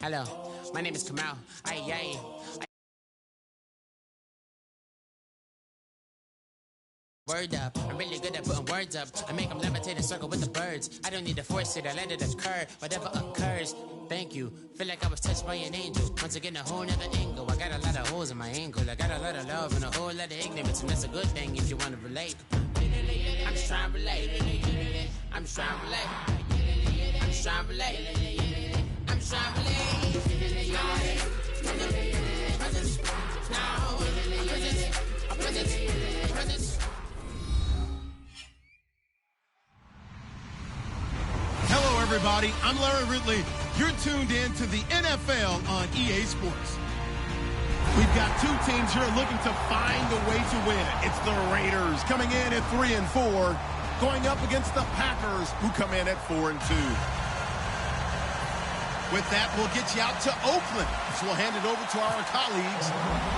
Hello, my name is Kamal. Word up, I'm really good at putting words up. I make them levitate and circle with the birds. I don't need to force it, I let it occur. Whatever occurs, thank you. Feel like I was touched by an angel. Once again, a whole nother angle. I got a lot of holes in my angle. I got a lot of love and a whole lot of ignorance. And that's a good thing if you want to relate. I'm just trying to relate. I'm just trying to relate. I'm just trying to relate. I'm just trying to relate. Hello, everybody. I'm Larry Ridley. You're tuned in to the NFL on EA Sports. We've got two teams here looking to find a way to win. It's the Raiders coming in at 3-4, going up against the Packers, who come in at 4-2. With that, we'll get you out to Oakland. So we'll hand it over to our colleagues,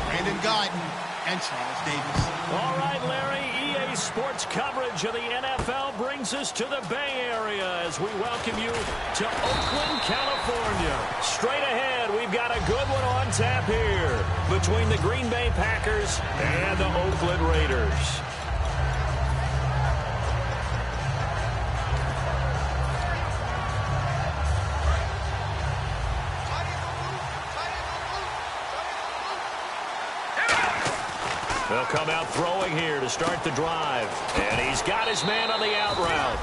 Brandon Guyton and Charles Davis. All right, Larry, EA Sports coverage of the NFL brings us to the Bay Area as we welcome you to Oakland, California. Straight ahead, we've got a good one on tap here between the Green Bay Packers and the Oakland Raiders. They'll come out throwing here to start the drive. And he's got his man on the out route.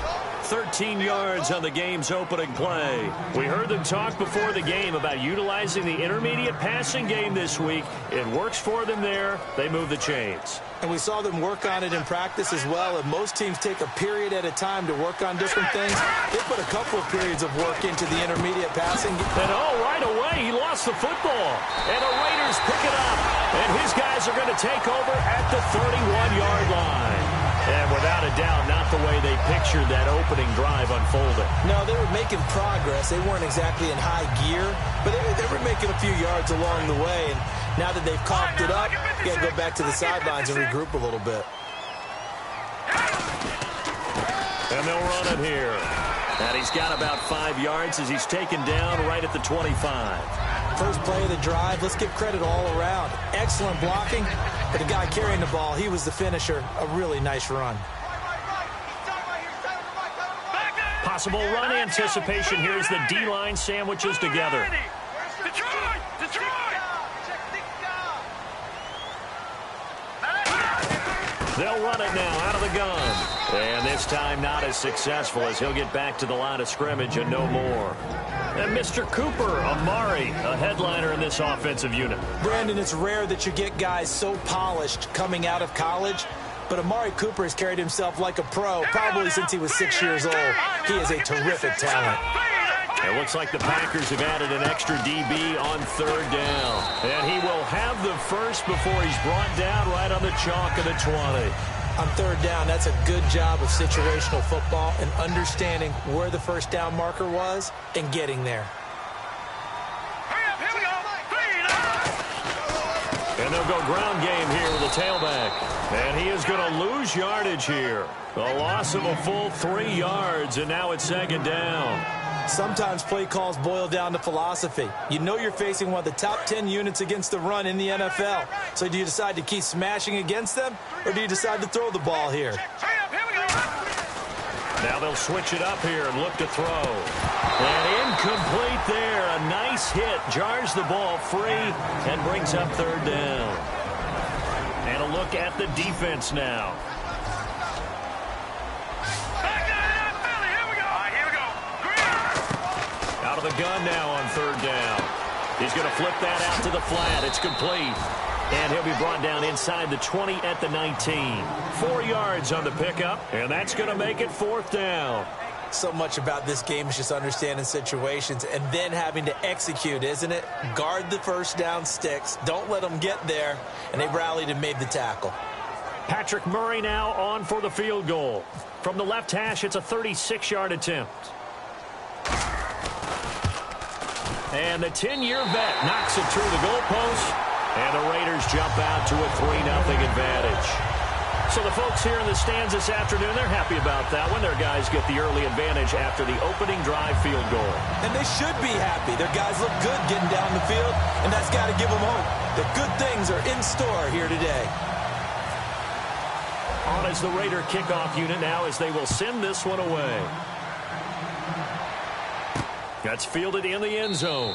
13 yards on the game's opening play. We heard them talk before the game about utilizing the intermediate passing game this week. It works for them there. They move the chains. And we saw them work on it in practice as well. And most teams take a period at a time to work on different things. They put a couple of periods of work into the intermediate passing. And right away, he lost the football. And the Raiders pick it up. And his guys are going to take over at the 31-yard line. And without a doubt, not the way they pictured that opening drive unfolding. No, they were making progress. They weren't exactly in high gear, but they were making a few yards along the way. And now that they've coughed it up, you got to go back to the sidelines and regroup a little bit. And they'll run it here. And he's got about 5 yards as he's taken down right at the 25. First play of the drive, let's give credit all around. Excellent blocking, but the guy carrying the ball, he was the finisher. A really nice run. Possible run anticipation here as the D-line sandwiches together. They'll run it now out of the gun. And this time not as successful as he'll get back to the line of scrimmage and no more. And Mr. Cooper, Amari, a headliner in this offensive unit. Brandon, it's rare that you get guys so polished coming out of college, but Amari Cooper has carried himself like a pro probably since he was 6 years old. He is a terrific talent. It looks like the Packers have added an extra DB on third down. And he will have the first before he's brought down right on the chalk of the 20. On third down, that's a good job of situational football and understanding where the first down marker was and getting there. And they'll go ground game here with a tailback. And he is going to lose yardage here. A loss of a full 3 yards, and now it's second down. Sometimes play calls boil down to philosophy. You know you're facing one of the top 10 units against the run in the NFL. So do you decide to keep smashing against them, or do you decide to throw the ball here? Now they'll switch it up here and look to throw. And incomplete there. A nice hit. Jars the ball free and brings up third down. And a look at the defense now. Out of the gun now on third down. He's going to flip that out to the flat. It's complete. And he'll be brought down inside the 20 at the 19. 4 yards on the pickup, and that's going to make it fourth down. So much about this game is just understanding situations and then having to execute, isn't it? Guard the first down sticks. Don't let them get there. And they rallied and made the tackle. Patrick Murray now on for the field goal. From the left hash, it's a 36-yard attempt. And the 10-year vet knocks it through the goalpost. And the Raiders jump out to a 3-0 advantage. So the folks here in the stands this afternoon, they're happy about that one. Their guys get the early advantage after the opening drive field goal. And they should be happy. Their guys look good getting down the field, and that's got to give them hope that good things are in store here today. On is the Raider kickoff unit now as they will send this one away. That's fielded in the end zone.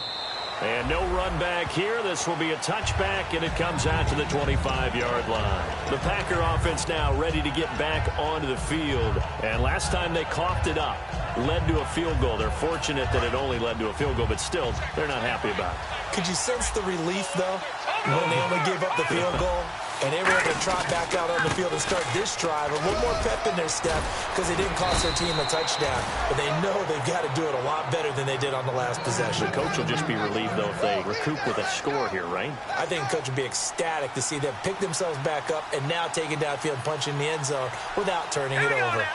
And no run back here. This will be a touchback, and it comes out to the 25-yard line. The Packer offense now ready to get back onto the field. And last time they coughed it up, led to a field goal. They're fortunate that it only led to a field goal, but still, they're not happy about it. Could you sense the relief, though, when they only gave up the field goal? And they were able to trot back out on the field and start this drive. A little more pep in their step because they didn't cost their team a touchdown. But they know they've got to do it a lot better than they did on the last possession. The coach will just be relieved, though, if they recoup with a score here, right? I think the coach would be ecstatic to see them pick themselves back up and now take it downfield and punch in the end zone without turning it over.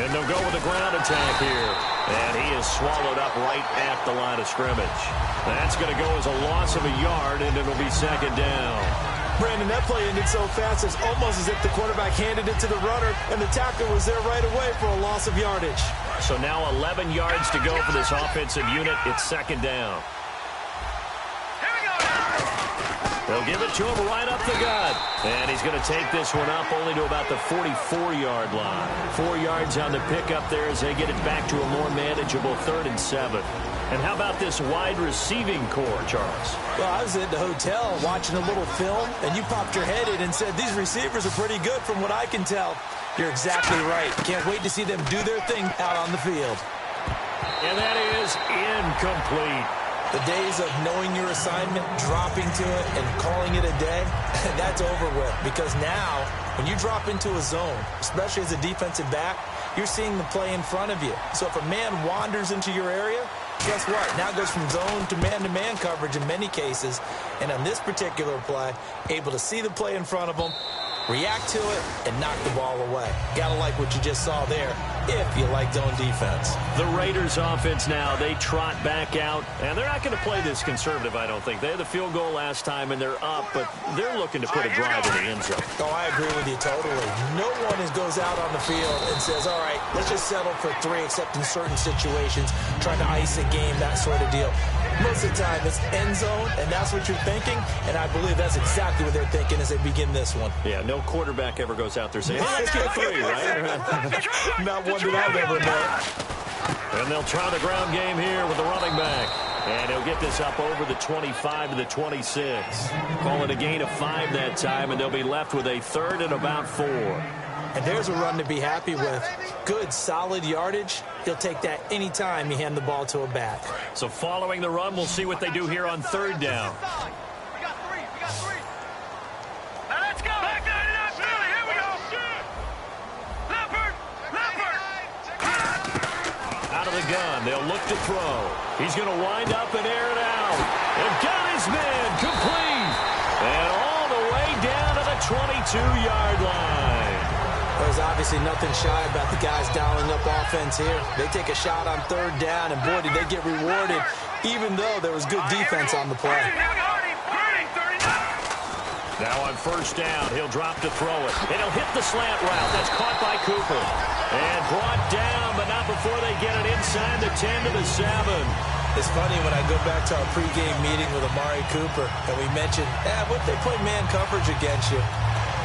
And they'll go with a ground attack here. And he is swallowed up right at the line of scrimmage. That's going to go as a loss of a yard, and it'll be second down. Brandon, that play ended so fast, it's almost as if the quarterback handed it to the runner, and the tackler was there right away for a loss of yardage. So now 11 yards to go for this offensive unit. It's second down. They'll give it to him right up the gut. And he's going to take this one up only to about the 44-yard line. 4 yards on the pickup there as they get it back to a more manageable 3rd and 7. And how about this wide receiving core, Charles? Well, I was at the hotel watching a little film, and you popped your head in and said, these receivers are pretty good from what I can tell. You're exactly right. Can't wait to see them do their thing out on the field. And that is incomplete. The days of knowing your assignment, dropping to it, and calling it a day, that's over with. Because now, when you drop into a zone, especially as a defensive back, you're seeing the play in front of you. So if a man wanders into your area, guess what? Now it goes from zone to man coverage in many cases. And on this particular play, able to see the play in front of them, react to it, and knock the ball away. Gotta like what you just saw there, if you like zone defense. The Raiders offense now, they trot back out, and they're not going to play this conservative, I don't think. They had the field goal last time, and they're up, but they're looking to put a drive in the end zone. Oh, I agree with you totally. No one goes out on the field and says, all right, let's just settle for 3, except in certain situations, trying to ice a game, that sort of deal. Most of the time, it's end zone, and that's what you're thinking, and I believe that's exactly what they're thinking as they begin this one. Yeah, no quarterback ever goes out there saying, hey, let's get 3, right? Not one that I've ever met. And they'll try the ground game here with the running back. And he'll get this up over the 25 to the 26. Call it a gain of 5 that time, and they'll be left with a 3rd and about 4. And there's a run to be happy with. Good, solid yardage. He'll take that any time you hand the ball to a back. So following the run, we'll see what they do here on 3rd down. We got 3. Now let's go. Back there, here we go. Leopard. Out of the gun, they'll look to throw. He's going to wind up and air it out. They've got his man complete. And all the way down to the 22-yard line. There's obviously nothing shy about the guys dialing up offense here. They take a shot on 3rd down, and boy, did they get rewarded, even though there was good defense on the play. Now on 1st down, he'll drop to throw it. And he'll hit the slant route. That's caught by Cooper. And brought down, but not before they get it inside the 10 to the 7. It's funny when I go back to our pregame meeting with Amari Cooper, and we mentioned, what if they play man coverage against you?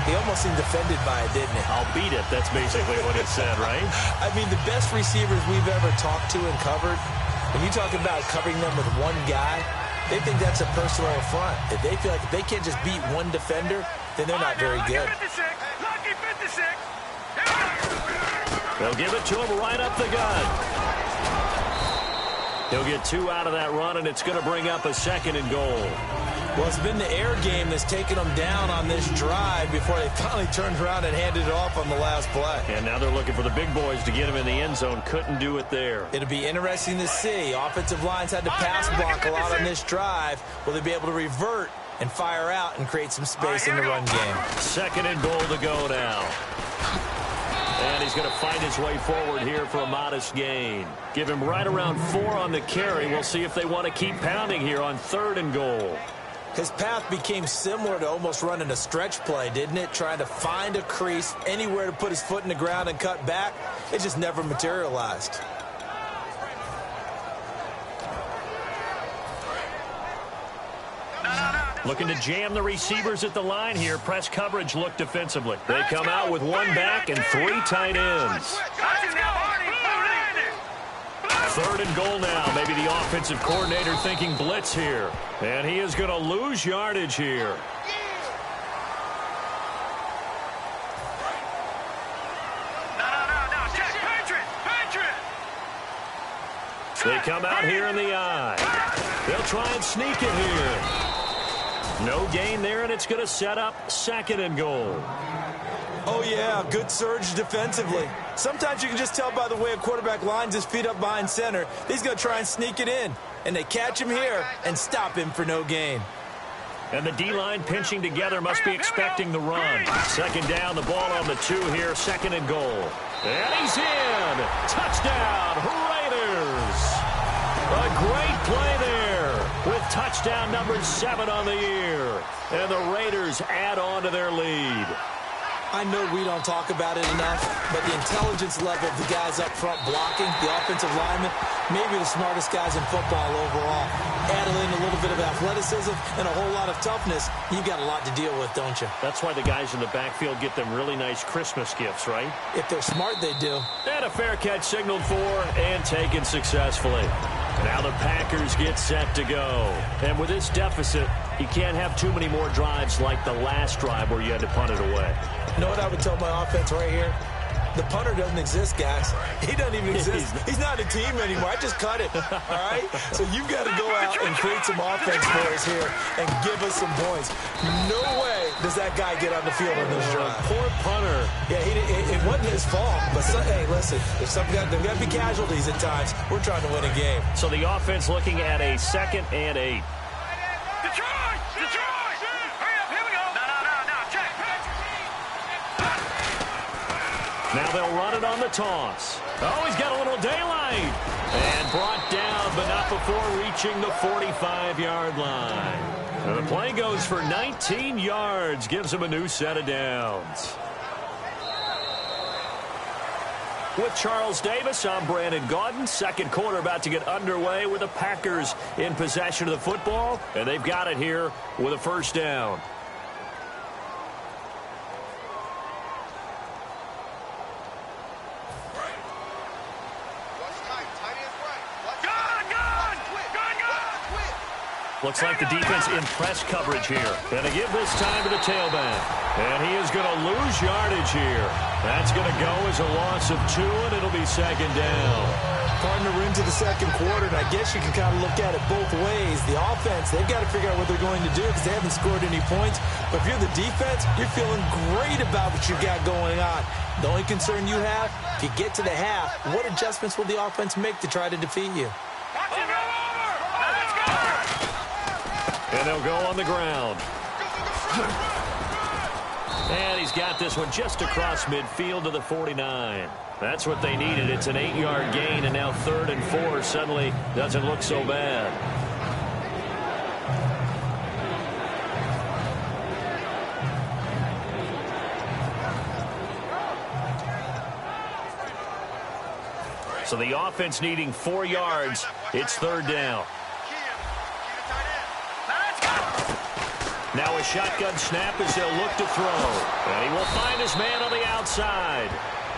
He almost seemed offended by it, didn't he? I'll beat it. That's basically what it said, right? I mean, the best receivers we've ever talked to and covered, when you talk about covering them with one guy, they think that's a personal affront. If they feel like if they can't just beat one defender, then they're not very good. Lucky 56. They'll give it to him right up the gut. He'll get 2 out of that run, and it's going to bring up a 2nd and goal. Well, it's been the air game that's taken them down on this drive before they finally turned around and handed it off on the last play. And now they're looking for the big boys to get him in the end zone. Couldn't do it there. It'll be interesting to see. Offensive lines had to pass block a lot on this drive. Will they be able to revert and fire out and create some space in the run game? 2nd and goal to go now. And he's going to find his way forward here for a modest gain. Give him right around 4 on the carry. We'll see if they want to keep pounding here on 3rd and goal. His path became similar to almost running a stretch play, didn't it? Trying to find a crease, anywhere to put his foot in the ground and cut back. It just never materialized. Looking to jam the receivers at the line here. Press coverage look defensively. They come out with one back and 3 tight ends. Third and goal now. Maybe the offensive coordinator thinking blitz here. And he is going to lose yardage here. They come out here in the eye. They'll try and sneak it here. No gain there, and it's going to set up 2nd and goal. Oh, yeah, good surge defensively. Sometimes you can just tell by the way a quarterback lines his feet up behind center. He's going to try and sneak it in. And they catch him here and stop him for no gain. And the D-line pinching together must be expecting the run. 2nd down, the ball on the 2 here, 2nd and goal. And he's in. Touchdown, Raiders. A great play there with touchdown number 7 on the year. And the Raiders add on to their lead. I know we don't talk about it enough, but the intelligence level of the guys up front blocking, the offensive linemen, maybe the smartest guys in football overall. Add in a little bit of athleticism and a whole lot of toughness, you've got a lot to deal with, don't you? That's why the guys in the backfield get them really nice Christmas gifts, right? If they're smart, they do. And a fair catch signaled for and taken successfully. Now the Packers get set to go. And with this deficit, you can't have too many more drives like the last drive where you had to punt it away. You know what I would tell my offense right here? The punter doesn't exist, guys. He doesn't even exist. He's not a team anymore. I just cut it, all right? So you've got to go out and create some offense for us here and give us some points. No way does that guy get on the field on this drive. Poor punter. Yeah, it wasn't his fault. But, hey, listen, if there's got to be casualties at times. We're trying to win a game. So the offense looking at a 2nd and 8. Detroit! Hurry up, here we go! No, check! Now they'll run it on the toss. Oh, he's got a little daylight. And brought down, but not before reaching the 45-yard line. And the play goes for 19 yards. Gives him a new set of downs. With Charles Davis, I'm Brandon Gaudin. 2nd quarter about to get underway with the Packers in possession of the football. And they've got it here with a 1st down. Looks like the defense in press coverage here. Going to give this time to the tailback. And he is going to lose yardage here. That's going to go as a loss of 2, and it'll be 2nd down. Partner, we're into the 2nd quarter, and I guess you can kind of look at it both ways. The offense, they've got to figure out what they're going to do because they haven't scored any points. But if you're the defense, you're feeling great about what you got going on. The only concern you have, if you get to the half, what adjustments will the offense make to try to defeat you? And they'll go on the ground. And he's got this one just across midfield to the 49. That's what they needed. It's an 8-yard gain, and now 3rd and 4 suddenly doesn't look so bad. So the offense needing 4 yards. It's 3rd down. Now a shotgun snap as they'll look to throw. And he will find his man on the outside.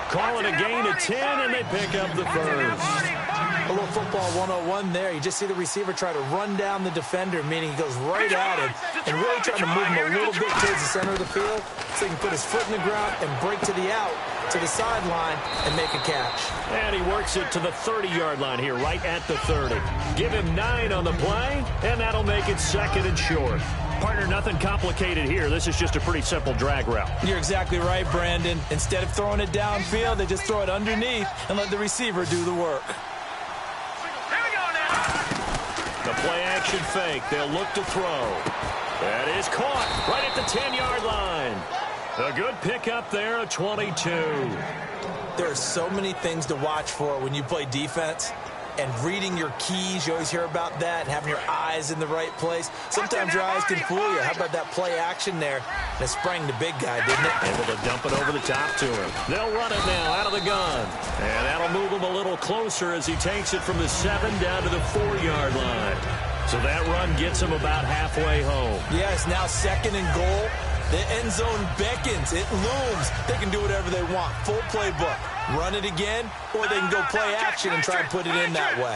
Calling a gain of 10, and they pick up the 1st. A little football 101 there. You just see the receiver try to run down the defender, meaning he goes right at him and really trying to move him a little bit towards the center of the field so he can put his foot in the ground and break to the out, to the sideline, and make a catch. And he works it to the 30-yard line here, right at the 30. Give him 9 on the play, and that'll make it 2nd and short. Partner, nothing complicated here. This is just a pretty simple drag route. You're exactly right, Brandon. Instead of throwing it downfield, they just throw it underneath and let the receiver do the work. Here we go now. The play-action fake. They'll look to throw. That is caught right at the 10-yard line. A good pickup there, a 22. There are so many things to watch for when you play defense. and reading your keys. You always hear about that, and having your eyes in the right place. Sometimes your eyes can fool you. How about that play action there? And it sprang the big guy, didn't it? Able to dump it over the top to him. They'll run it now out of the gun. And that'll move him a little closer as he takes it from the 7 down to the 4-yard line. So that run gets him about halfway home. Yeah, it's now 2nd and goal. The end zone beckons. It looms. They can do whatever they want. Full playbook. Run it again, or they can go play action and try and put it in that way.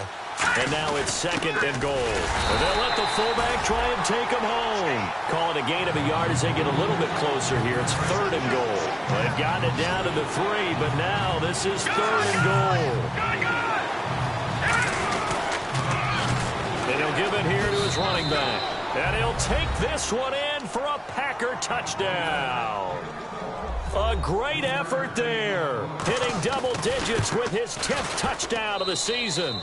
And now it's 2nd and goal. And they'll let the fullback try and take him home. Call it a gain of a yard as they get a little bit closer here. It's 3rd and goal. They've gotten it down to the 3, but now this is 3rd and goal. And he'll give it here to his running back. And he'll take this one in for a Packer touchdown. A great effort there. Hitting double digits with his 10th touchdown of the season.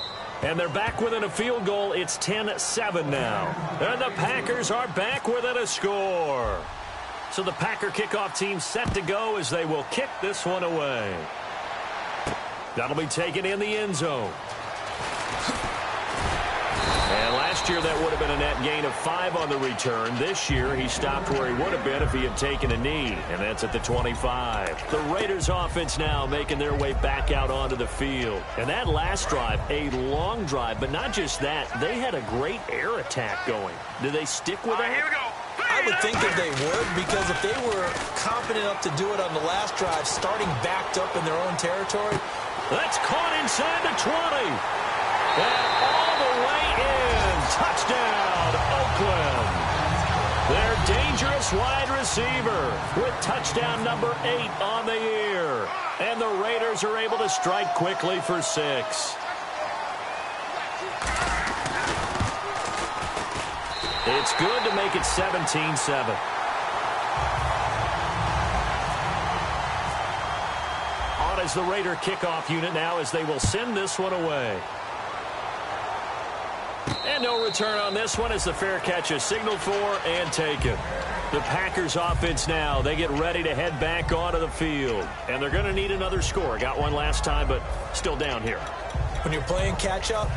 And they're back within a field goal. It's 10-7 now. And the Packers are back within a score. So the Packer kickoff team set to go as they will kick this one away. That'll be taken in the end zone. And last year that would have been a net gain of 5 on the return. This year he stopped where he would have been if he had taken a knee, and that's at the 25. The Raiders offense now making their way back out onto the field. And that last drive, a long drive, but not just that, they had a great air attack going. Do they stick with that? Here we go. I would think that they would, because if they were confident enough to do it on the last drive, starting backed up in their own territory. That's caught inside the 20. And all the way in. Touchdown, Oakland. Their dangerous wide receiver with touchdown number 8 on the year. And the Raiders are able to strike quickly for 6. It's good to make it 17-7. On is the Raider kickoff unit now as they will send this one away. And no return on this one as the fair catch is signaled for and taken. The Packers offense now, they get ready to head back onto the field. And they're going to need another score. Got one last time, but still down here. When you're playing catch-up,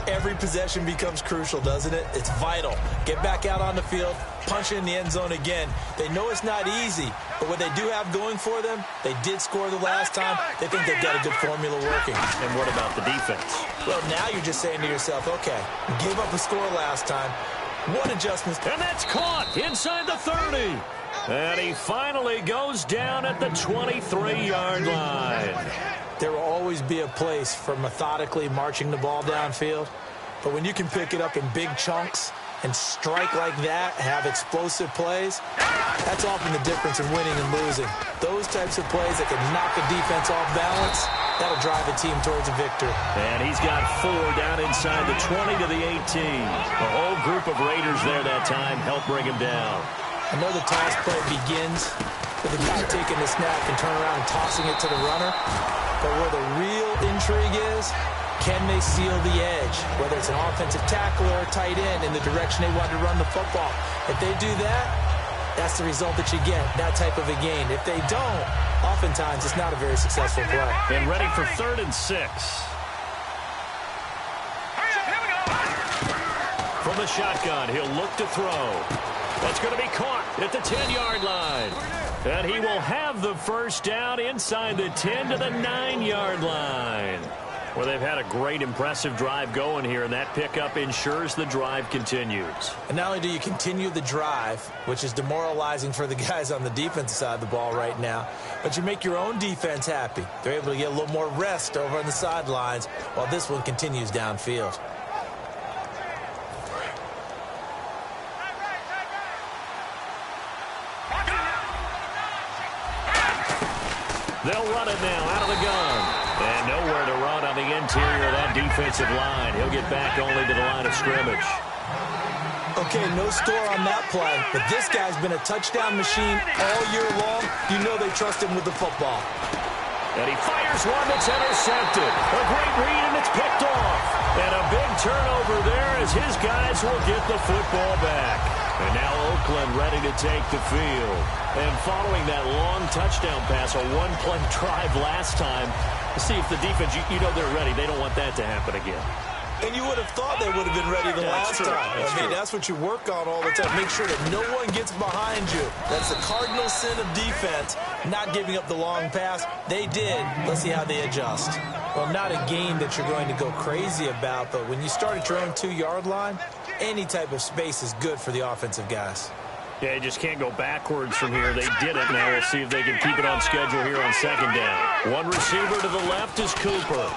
every possession becomes crucial, doesn't it? It's vital. Get back out on the field, punch it in the end zone again. They know it's not easy, but what they do have going for them, they did score the last time. They think they've got a good formula working. And what about the defense? Well, now you're just saying to yourself, okay, we gave up a score last time. What adjustments? And that's caught inside the 30. And he finally goes down at the 23-yard line. There will always be a place for methodically marching the ball downfield. But when you can pick it up in big chunks and strike like that, have explosive plays, that's often the difference in winning and losing. Those types of plays that can knock a defense off balance, that'll drive a team towards a victory. And he's got 4 down inside the 20 to the 18. A whole group of Raiders there that time helped bring him down. I know the toss play begins with the guy taking the snap and turning around and tossing it to the runner. But where the real intrigue is, can they seal the edge? Whether it's an offensive tackle or a tight end in the direction they want to run the football. If they do that, that's the result that you get, that type of a gain. If they don't, oftentimes it's not a very successful play. And ready for 3rd and 6. From the shotgun, he'll look to throw. That's going to be caught at the 10-yard line. And he will have the first down inside the 10 to the 9-yard line. Well, they've had a great, impressive drive going here, and that pickup ensures the drive continues. And not only do you continue the drive, which is demoralizing for the guys on the defensive side of the ball right now, but you make your own defense happy. They're able to get a little more rest over on the sidelines while this one continues downfield. They'll run it now out of the gun. And nowhere to run on the interior of that defensive line. He'll get back only to the line of scrimmage. Okay, no score on that play, but this guy's been a touchdown machine all year long. You know they trust him with the football. And he fires one that's intercepted. A great read, and it's picked off. And a big turnover there as his guys will get the football back. And now Oakland ready to take the field. And following that long touchdown pass, a one-play drive last time, see if the defense, you know they're ready. They don't want that to happen again. And you would have thought they would have been ready the last time. I mean, that's what you work on all the time. Make sure that no one gets behind you. That's the cardinal sin of defense, not giving up the long pass. They did. Let's see how they adjust. Well, not a game that you're going to go crazy about, but when you start at your own 2-yard line, any type of space is good for the offensive guys. Yeah, you just can't go backwards from here. They did it. Now we'll see if they can keep it on schedule here on second down. One receiver to the left is Cooper.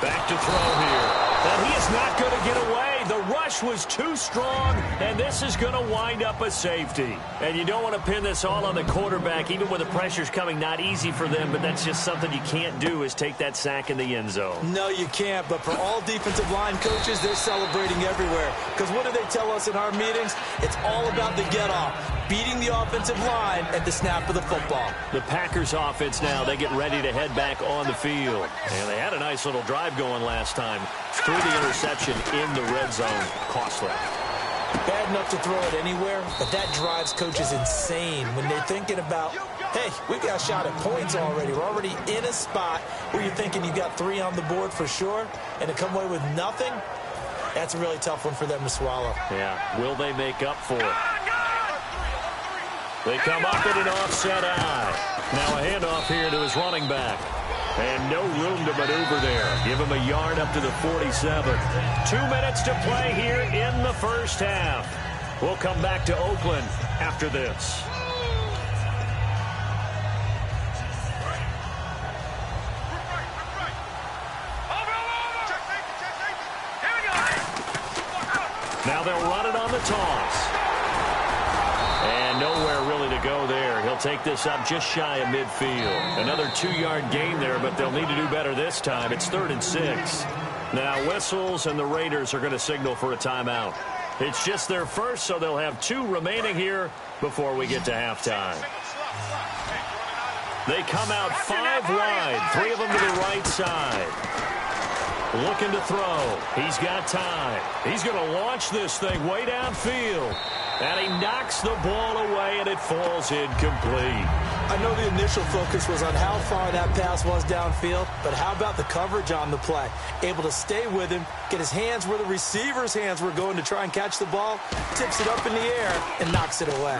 Back to throw here. And he is not going to get away. The rush was too strong, and this is going to wind up a safety. And you don't want to pin this all on the quarterback, even when the pressure's coming. Not easy for them, but that's just something you can't do is take that sack in the end zone. No, you can't, but for all defensive line coaches, they're celebrating everywhere. Because what do they tell us in our meetings? It's all about the get-off, beating the offensive line at the snap of the football. The Packers offense now, they get ready to head back on the field. And they had a nice little drive going last time. Threw the interception in the red zone. Costly. Bad enough to throw it anywhere, but that drives coaches insane when they're thinking about, hey, we got a shot at points already. We're already in a spot where you're thinking you got 3 on the board for sure, and to come away with nothing, that's a really tough one for them to swallow. Yeah, will they make up for it? They come up in an offset eye. Now a handoff here to his running back. And no room to maneuver there. Give him a yard up to the 47. 2 minutes to play here in the first half. We'll come back to Oakland after this. Now they'll run it on the toss. And nowhere really to go there. He'll take this up just shy of midfield. Another 2-yard gain there, but they'll need to do better this time. It's 3rd and 6. Now whistles, and the Raiders are going to signal for a timeout. It's just their first, so they'll have 2 remaining here before we get to halftime. They come out 5 wide, 3 of them to the right side. Looking to throw. He's got time. He's going to launch this thing way downfield. And he knocks the ball away, and it falls incomplete. I know the initial focus was on how far that pass was downfield, but how about the coverage on the play? Able to stay with him, get his hands where the receiver's hands were going to try and catch the ball, tips it up in the air, and knocks it away.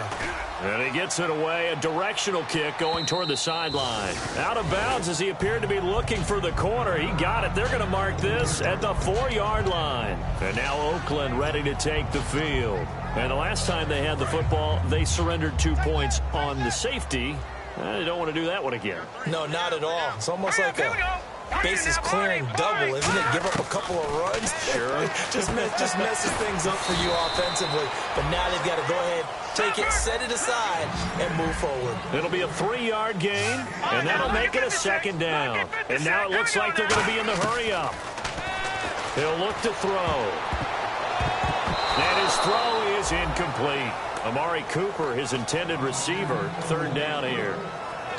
And he gets it away, a directional kick going toward the sideline. Out of bounds as he appeared to be looking for the corner. He got it. They're going to mark this at the 4-yard line. And now Oakland ready to take the field. And the last time they had the football, they surrendered 2 points on the safety. They don't want to do that one again. No, not at all. It's almost like a bases clearing double, isn't it? Give up a couple of runs. Sure. just messes things up for you offensively. But now they've got to go ahead, take it, set it aside, and move forward. It'll be a 3-yard gain, and that'll make it a 2nd down. And now it looks like they're going to be in the hurry-up. He'll look to throw. And his throw is incomplete. Amari Cooper, his intended receiver, 3rd down here.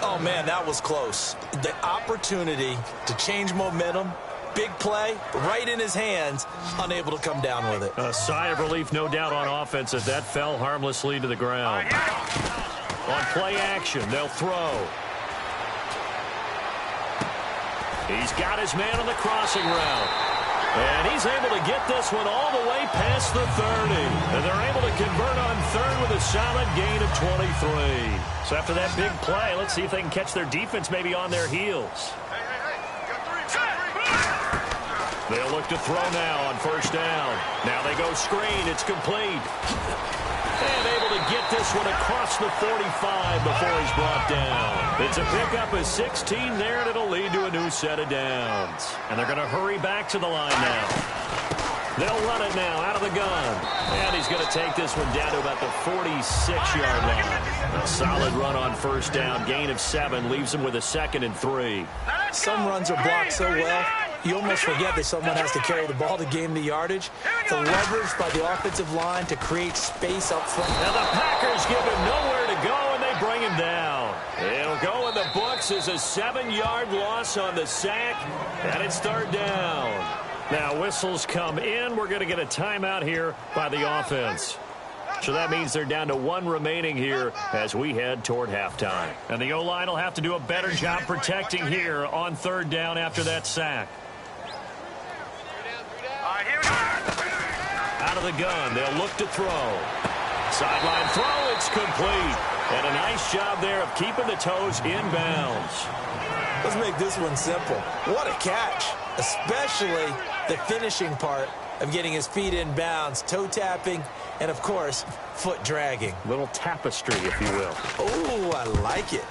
Oh, man, that was close. The opportunity to change momentum, big play, right in his hands, unable to come down with it. A sigh of relief, no doubt, on offense as that fell harmlessly to the ground. On play action, they'll throw. He's got his man on the crossing route. And he's able to get this one all the way past the 30. And they're able to convert on 3rd with a solid gain of 23. So after that big play, let's see if they can catch their defense maybe on their heels. They'll look to throw now on 1st down. Now they go screen. It's complete. And able to get this one across the 45 before he's brought down. It's a pickup of 16 there, and it'll lead to a new set of downs. And they're going to hurry back to the line now. They'll run it now out of the gun. And he's going to take this one down to about the 46-yard line. A solid run on 1st down. Gain of 7 leaves him with a 2nd and 3. Some runs are blocked so well, you almost forget that someone has to carry the ball to gain the yardage. The leverage by the offensive line to create space up front. Now the Packers give him nowhere to go, and they bring him down. It'll go in the books as a 7-yard loss on the sack, and it's 3rd down. Now whistles come in. We're going to get a timeout here by the offense. So that means they're down to 1 remaining here as we head toward halftime. And the O-line will have to do a better job protecting here on 3rd down after that sack. here we go. Out of the gun, they'll look to throw. Sideline throw, it's complete. And a nice job there of keeping the toes in bounds. Let's make this one simple. What a catch, especially the finishing part of getting his feet in bounds, toe tapping, and of course, foot dragging. Little tapestry, if you will. Oh, I like it.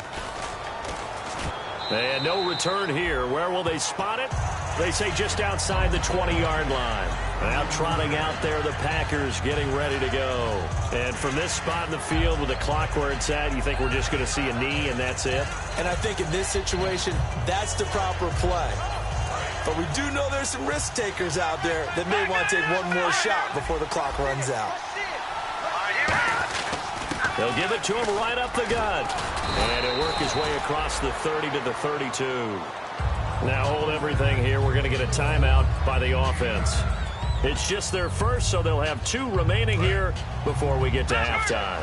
And no return here. Where will they spot it? They say just outside the 20-yard line. Now trotting out there, the Packers getting ready to go. And from this spot in the field with the clock where it's at, you think we're just going to see a knee and that's it? And I think in this situation, that's the proper play. But we do know there's some risk takers out there that may want to take one more shot before the clock runs out. They'll give it to him right up the gut. And he'll work his way across the 30 to the 32. Now hold everything here. We're going to get a timeout by the offense. It's just their first, so they'll have 2 remaining here before we get to halftime.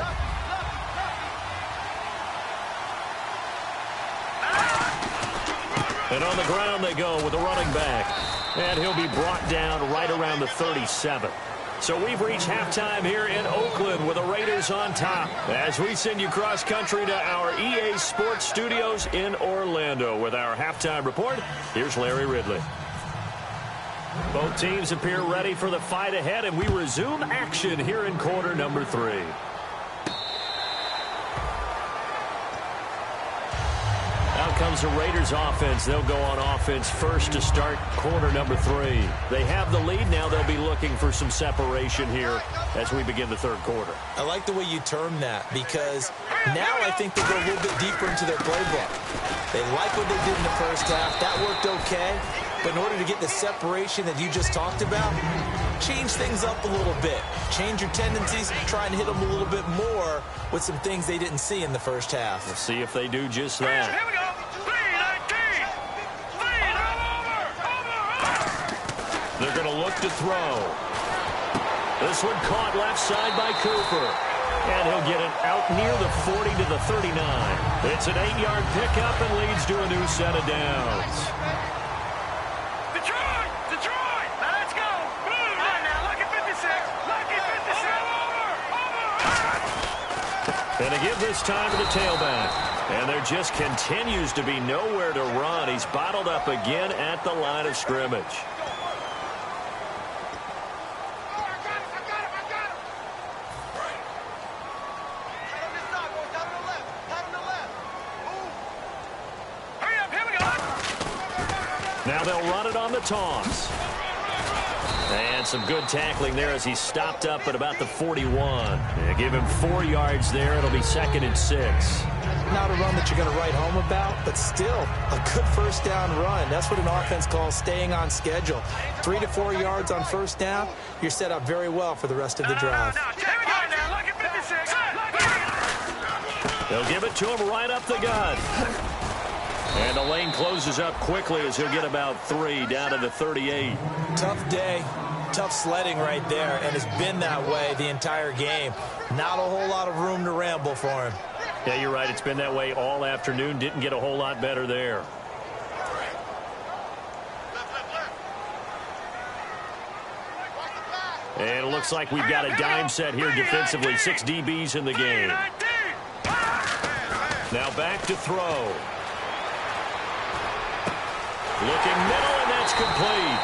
And on the ground they go with a running back. And he'll be brought down right around the 37. So we've reached halftime here in Oakland with the Raiders on top. As we send you cross-country to our EA Sports Studios in Orlando with our halftime report, here's Larry Ridley. Both teams appear ready for the fight ahead, and we resume action here in quarter number 3. Out comes the Raiders offense. They'll go on offense first to start quarter number 3. They have the lead. Now they'll be looking for some separation here as we begin the third quarter. I like the way you term that because now I think they go a little bit deeper into their playbook. They like what they did in the first half. That worked okay. But in order to get the separation that you just talked about, change things up a little bit. Change your tendencies, try and hit them a little bit more with some things they didn't see in the first half. We'll see if they do just that. Here we go. 3-19. They're going to look to throw. This one caught left side by Cooper. And he'll get it out near the 40 to the 39. It's an 8-yard pickup and leads to a new set of downs. Detroit! Now let's go! All right, now, look at 56. Look at 56. And to give this time to the tailback. And there just continues to be nowhere to run. He's bottled up again at the line of scrimmage. Now they'll run it on the toss. And some good tackling there as he stopped up at about the 41. They give him 4 yards there. It'll be 2nd and 6. Not a run that you're going to write home about, but still a good first down run. That's what an offense calls staying on schedule. 3 to 4 yards on first down. You're set up very well for the rest of the drive. They'll give it to him right up the gut. And the lane closes up quickly as he'll get about 3 down to the 38. Tough day, tough sledding right there, and it's been that way the entire game. Not a whole lot of room to ramble for him. Yeah, you're right. It's been that way all afternoon. Didn't get a whole lot better there. And it looks like we've got a dime set here defensively. 6 DBs in the game. Now back to throw. Looking middle, and that's complete.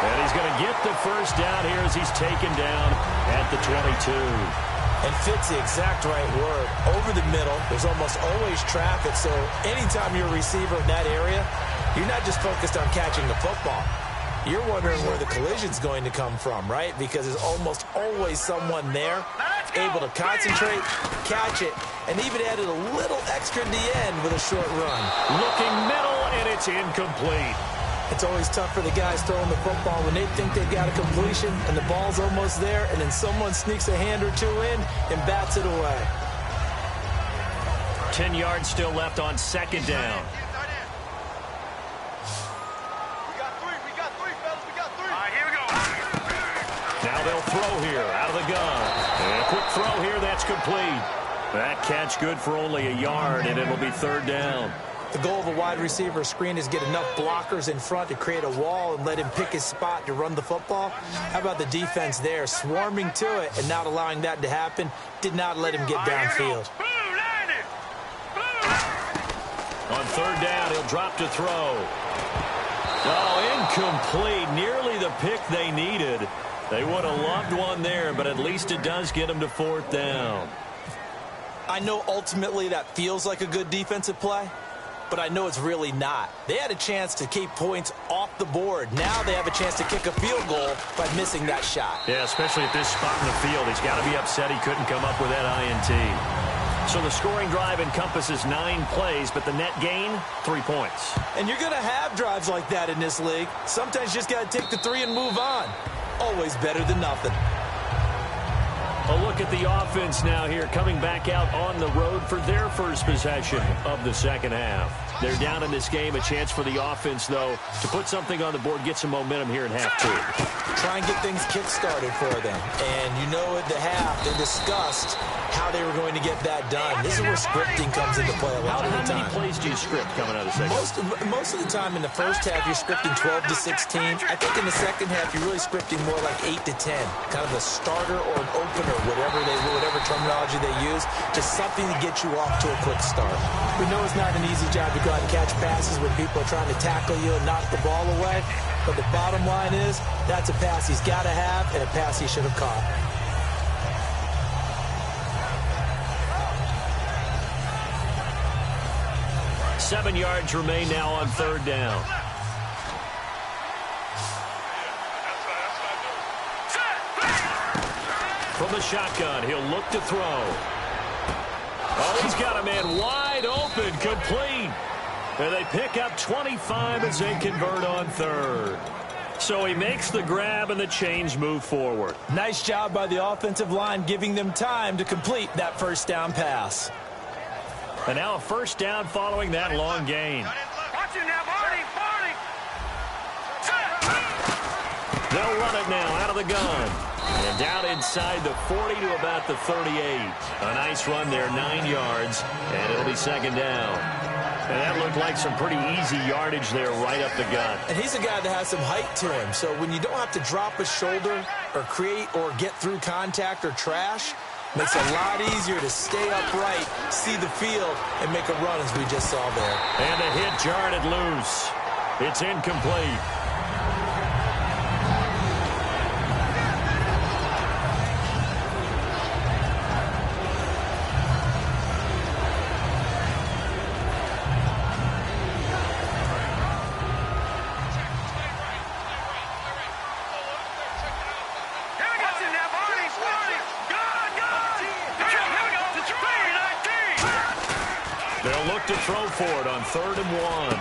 And he's going to get the first down here as he's taken down at the 22. And fits the exact right word. Over the middle, there's almost always traffic, so anytime you're a receiver in that area, you're not just focused on catching the football. You're wondering where the collision's going to come from, right? Because there's almost always someone there able to concentrate, catch it, and even added a little extra at the end with a short run. Looking middle, and it's incomplete. It's always tough for the guys throwing the football when they think they've got a completion and the ball's almost there, and then someone sneaks a hand or 2 in and bats it away. 10 yards still left on 2nd down. Now they'll throw here out of the gun. And a quick throw here, that's complete. That catch good for only a yard, and it'll be 3rd down. The goal of a wide receiver screen is get enough blockers in front to create a wall and let him pick his spot to run the football. How about the defense there, swarming to it and not allowing that to happen? Did not let him get downfield. On third down, he'll drop to throw. Oh, incomplete. Nearly the pick they needed. They would have loved one there, but at least it does get them to fourth down. I know ultimately that feels like a good defensive play, but I know it's really not. They had a chance to keep points off the board. Now they have a chance to kick a field goal by missing that shot. Yeah, especially at this spot in the field. He's got to be upset he couldn't come up with that INT. So the scoring drive encompasses 9 plays, but the net gain, 3 points. And you're going to have drives like that in this league. Sometimes you just got to take the 3 and move on. Always better than nothing. A look at the offense now here, coming back out on the road for their first possession of the second half. They're down in this game. A chance for the offense, though, to put something on the board, get some momentum here in half 2. Try and get things kick-started for them. And you know at the half, they discussed how they were going to get that done. This is where scripting comes into play a lot of the time. How many plays do you script coming out of the second half? Most of the time in the first half, you're scripting 12 to 16. I think in the second half, you're really scripting more like 8 to 10. Kind of a starter or an opener, whatever terminology they use, just something to get you off to a quick start. We know it's not an easy job to go out and catch passes when people are trying to tackle you and knock the ball away. But the bottom line is, that's a pass he's got to have and a pass he should have caught. Seven yards remain now on third down. From the shotgun, he'll look to throw. Oh, he's got a man wide open, complete. And they pick up 25 as they convert on third. So he makes the grab and the chains move forward. Nice job by the offensive line, giving them time to complete that first down pass. And now a first down following that long gain. Watch it now, Barney. They'll run it now out of the gun. And down inside the 40 to about the 38. A nice run there, 9 yards, and it'll be second down. And that looked like some pretty easy yardage there right up the gut. And he's a guy that has some height to him, so when you don't have to drop a shoulder or create or get through contact or trash, makes it a lot easier to stay upright, see the field, and make a run as we just saw there. And the hit jarred it loose. It's incomplete. To throw for it on 3rd and 1.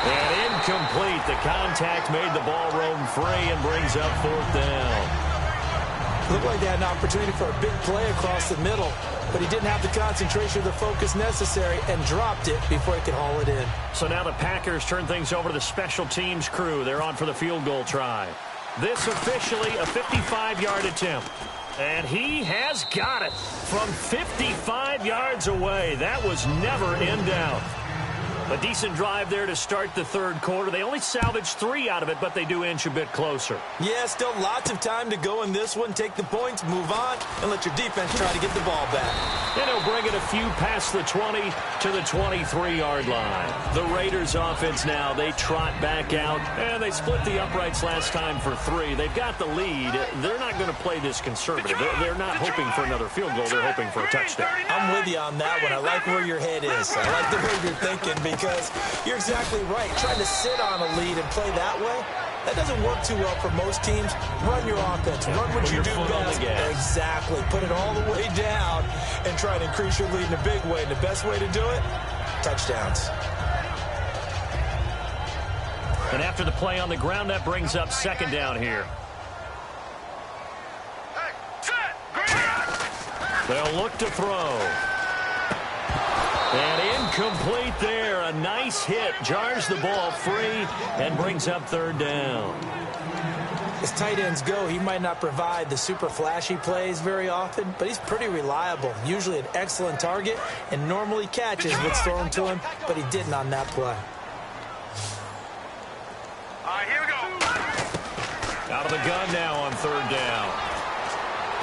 And incomplete. The contact made the ball roam free and brings up 4th down. Looked like they had an opportunity for a big play across the middle, but he didn't have the concentration or the focus necessary and dropped it before he could haul it in. So now the Packers turn things over to the special teams crew. They're on for the field goal try. This officially a 55-yard attempt. And he has got it from 55 yards away. That was never in doubt. A decent drive there to start the third quarter. They only salvaged 3 out of it, but they do inch a bit closer. Yeah, still lots of time to go in this one. Take the points, move on, and let your defense try to get the ball back. And he'll bring it a few past the 20 to the 23-yard line. The Raiders offense now, they trot back out, and they split the uprights last time for 3. They've got the lead. They're not going to play this conservative. They're not hoping for another field goal. They're hoping for a touchdown. I'm with you on that one. I like where your head is. I like the way you're thinking, because you're exactly right. Trying to sit on a lead and play that way, that doesn't work too well for most teams. Run your offense. Run what you do best. Exactly. Put it all the way down and try to increase your lead in a big way. And the best way to do it, touchdowns. And after the play on the ground, that brings up second down here. They'll look to throw. And incomplete there. A nice hit. Jars the ball free and brings up third down. As tight ends go, he might not provide the super flashy plays very often, but he's pretty reliable, usually an excellent target, and normally catches what's thrown to him, but he didn't on that play. All right, here we go. Out of the gun now on third down.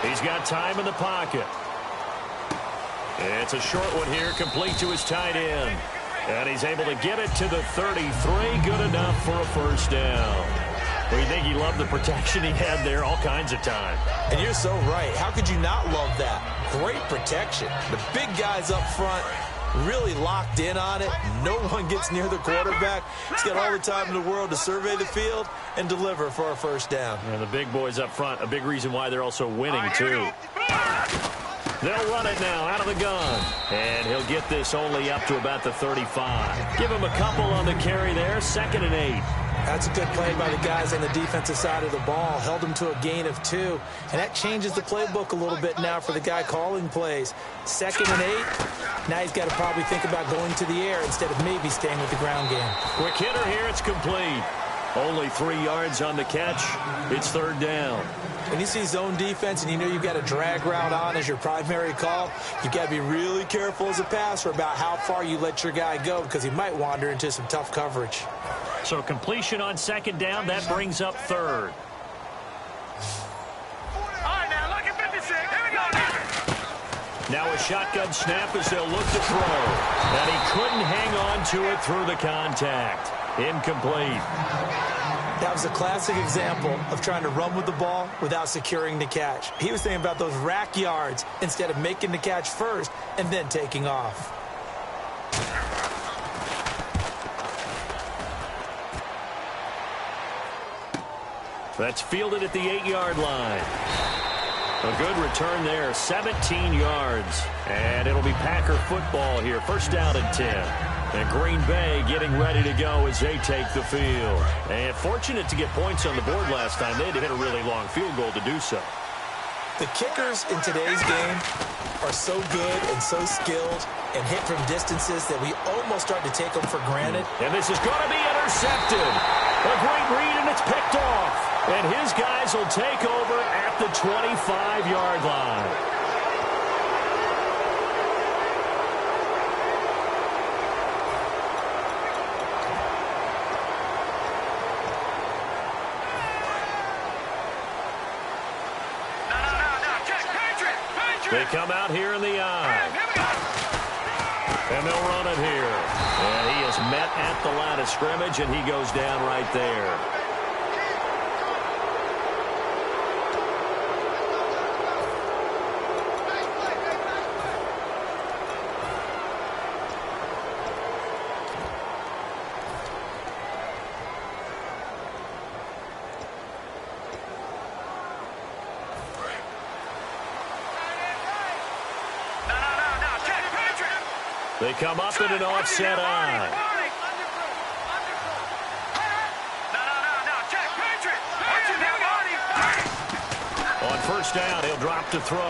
He's got time in the pocket. It's a short one here, complete to his tight end. And he's able to get it to the 33, good enough for a first down. Well, you think he loved the protection he had there all kinds of time. And you're so right. How could you not love that? Great protection. The big guys up front really locked in on it. No one gets near the quarterback. He's got all the time in the world to survey the field and deliver for a first down. And the big boys up front, a big reason why they're also winning, too. They'll run it now out of the gun. And he'll get this only up to about the 35. Give him a couple on the carry there, 2nd and 8. That's a good play by the guys on the defensive side of the ball. Held him to a gain of 2. And that changes the playbook a little bit now for the guy calling plays. 2nd and 8. Now he's got to probably think about going to the air instead of maybe staying with the ground game. Quick hitter here, it's complete. Only 3 yards on the catch. It's third down. When you see zone defense and you know you've got a drag route on as your primary call, you've got to be really careful as a passer about how far you let your guy go because he might wander into some tough coverage. So completion on 2nd down, that brings up 3rd. All right, now, look at 56. Here we go now. Now a shotgun snap as they'll look to throw. And he couldn't hang on to it through the contact. Incomplete. That was a classic example of trying to run with the ball without securing the catch. He was thinking about those rack yards instead of making the catch first and then taking off. That's fielded at the 8-yard line. A good return there, 17 yards. And it'll be Packer football here, 1st down and 10. And Green Bay getting ready to go as they take the field. And fortunate to get points on the board last time. They had to hit a really long field goal to do so. The kickers in today's game are so good and so skilled and hit from distances that we almost start to take them for granted. And this is going to be intercepted. A great read, and it's picked off. And his guys will take over at the 25-yard line. They come out here in the eye. And they'll run it here. And he is met at the line of scrimmage, and he goes down right there. They come up in an offset eye. On 1st down, he'll drop to throw.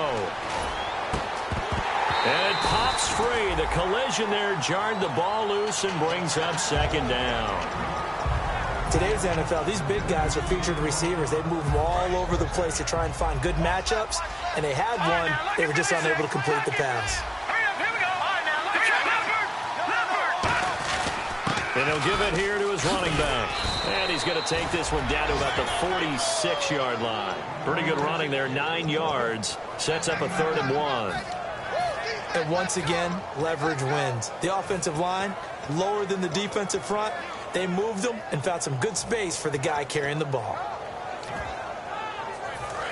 And it pops free. The collision there jarred the ball loose and brings up 2nd down. Today's NFL, these big guys are featured receivers. They move all over the place to try and find good matchups, and they had one. They were just unable to complete the pass. And he'll give it here to his running back. And he's going to take this one down to about the 46-yard line. Pretty good running there, 9 yards. Sets up a 3rd and 1. And once again, leverage wins. The offensive line, lower than the defensive front. They moved them and found some good space for the guy carrying the ball.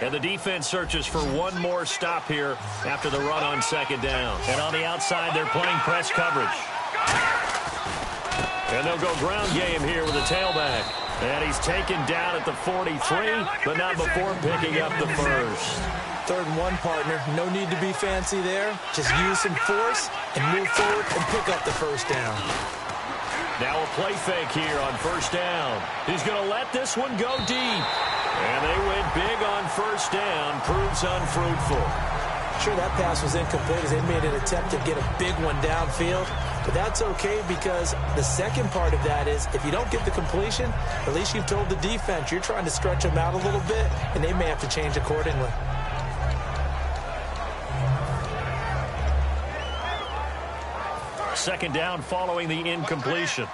And the defense searches for one more stop here after the run on 2nd down. And on the outside, they're playing press coverage. And they'll go ground game here with a tailback. And he's taken down at the 43, but not before picking up the 1st. 3rd and 1, partner. No need to be fancy there. Just use some force and move forward and pick up the 1st down. Now a play fake here on 1st down. He's going to let this one go deep. And they went big on 1st down. Proves unfruitful. Sure, that pass was incomplete as they made an attempt to get a big one downfield. But that's okay because the second part of that is if you don't get the completion, at least you've told the defense you're trying to stretch them out a little bit, and they may have to change accordingly. Second down following the incompletion.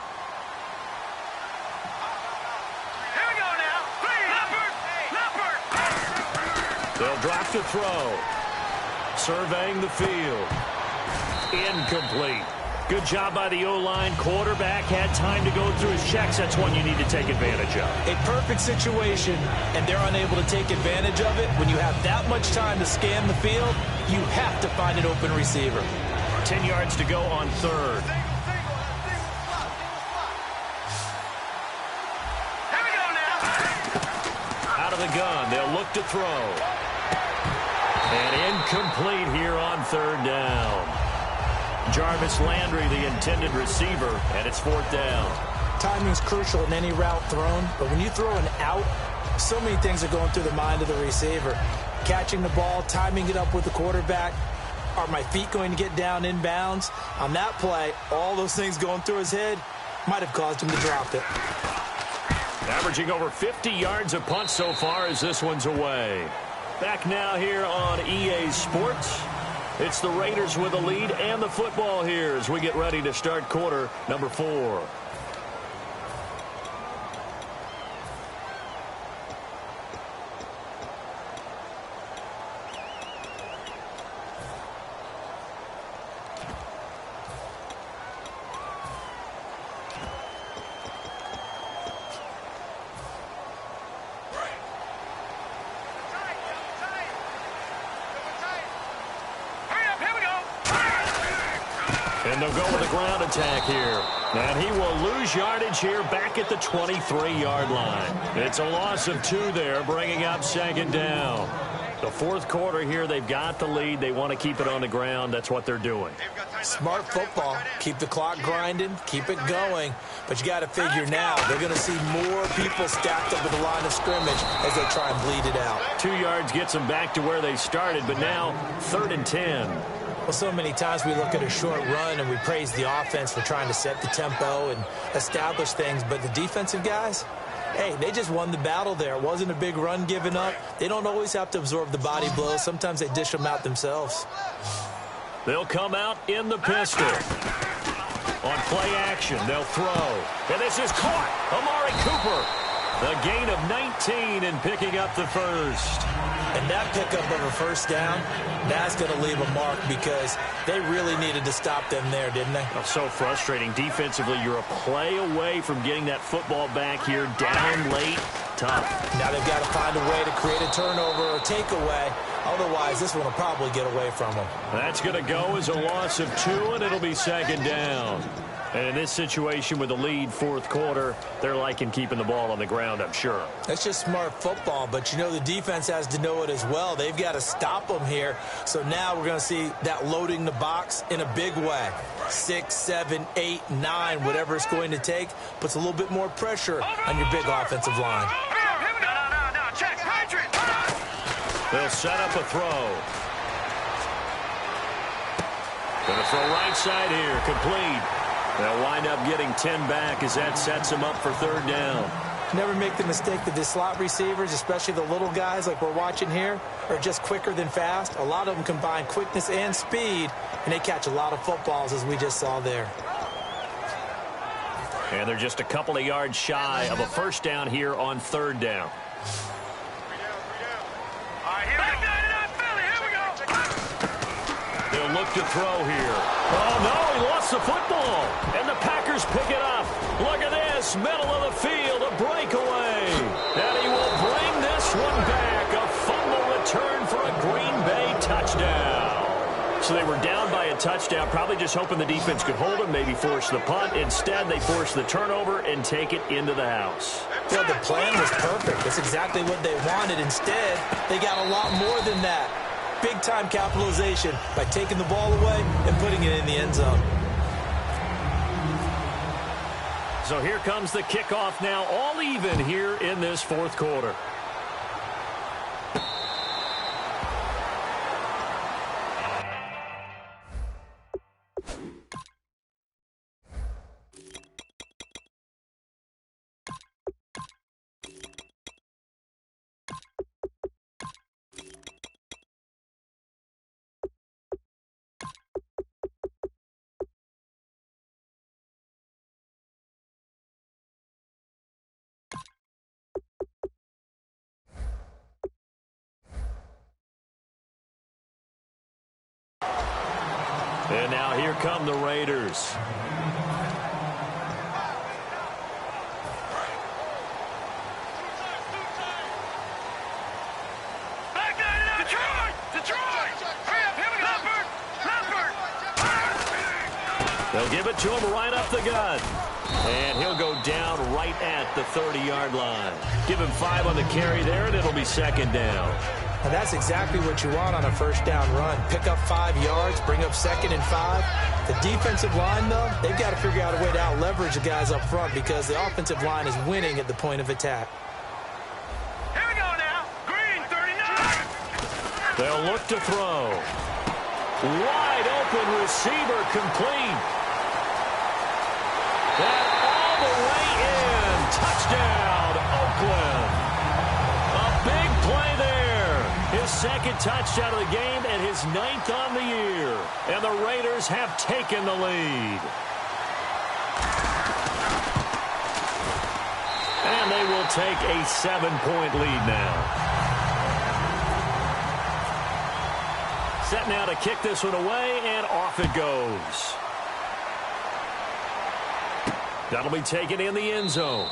Here we go now. Leopard. They'll drop to throw. Surveying the field. Incomplete. Good job by the O-line. Quarterback had time to go through his checks. That's one you need to take advantage of. A perfect situation, and they're unable to take advantage of it. When you have that much time to scan the field, you have to find an open receiver. 10 yards to go on third. Here we go now. Out of the gun. They'll look to throw. And incomplete here on third down. Jarvis Landry, the intended receiver, and it's fourth down. Timing's crucial in any route thrown, but when you throw an out, so many things are going through the mind of the receiver. Catching the ball, timing it up with the quarterback. Are my feet going to get down inbounds? On that play, all those things going through his head might have caused him to drop it. Averaging over 50 yards a punt so far as this one's away. Back now here on EA Sports. It's the Raiders with the lead and the football here as we get ready to start quarter number 4. And they'll go with a ground attack here. And he will lose yardage here back at the 23-yard line. It's a loss of 2 there, bringing up second down. The fourth quarter here, they've got the lead. They want to keep it on the ground. That's what they're doing. Smart football. Keep the clock grinding. Keep it going. But you got to figure now, they're going to see more people stacked up at the line of scrimmage as they try and bleed it out. 2 yards gets them back to where they started, but now 3rd and 10. Well, so many times we look at a short run and we praise the offense for trying to set the tempo and establish things, but the defensive guys, hey, they just won the battle there. It wasn't a big run given up. They don't always have to absorb the body blows. Sometimes they dish them out themselves. They'll come out in the pistol. On play action, they'll throw. And this is caught. Amari Cooper. The gain of 19 and picking up the first. And that pickup of a first down, that's going to leave a mark because they really needed to stop them there, didn't they? Oh, so frustrating. Defensively, you're a play away from getting that football back here. Down late. Tough. Now they've got to find a way to create a turnover or takeaway. Otherwise, this one will probably get away from them. That's going to go as a loss of 2, and it'll be second down. And in this situation with the lead, fourth quarter, they're liking keeping the ball on the ground, I'm sure. That's just smart football, but you know the defense has to know it as well. They've got to stop them here. So now we're going to see that loading the box in a big way. 6, 7, 8, 9, whatever it's going to take, puts a little bit more pressure on your big offensive line. No, check. Patriot. They'll set up a throw. Going to throw right side here, complete. They'll wind up getting 10 back as that sets them up for third down. Never make the mistake that the slot receivers, especially the little guys like we're watching here, are just quicker than fast. A lot of them combine quickness and speed, and they catch a lot of footballs, as we just saw there. And they're just a couple of yards shy of a first down here on third down. They'll look to throw here. Oh, no, he lost the football. And the Packers pick it up. Look at this, middle of the field, a breakaway. And he will bring this one back. A fumble return for a Green Bay touchdown. So they were down by a touchdown, probably just hoping the defense could hold them, maybe force the punt. Instead, they force the turnover and take it into the house. Well, the plan was perfect. That's exactly what they wanted. Instead, they got a lot more than that. Big-time capitalization by taking the ball away and putting it in the end zone. So here comes the kickoff now, all even here in this fourth quarter. here come the Raiders. They'll give it to him right up the gut. And he'll go down right at the 30-yard line. Give him 5 on the carry there, and it'll be second down. And that's exactly what you want on a first down run. Pick up 5 yards, bring up 2nd and 5. The defensive line, though, they've got to figure out a way to out-leverage the guys up front because the offensive line is winning at the point of attack. Here we go now. Green, 39. They'll look to throw. Wide open receiver complete. That all the way in. Touchdown, Oakland. A big play there. His 2nd touchdown of the game and his 9th on the year. And the Raiders have taken the lead. And they will take a 7-point lead now. Set now to kick this one away, and off it goes. That'll be taken in the end zone.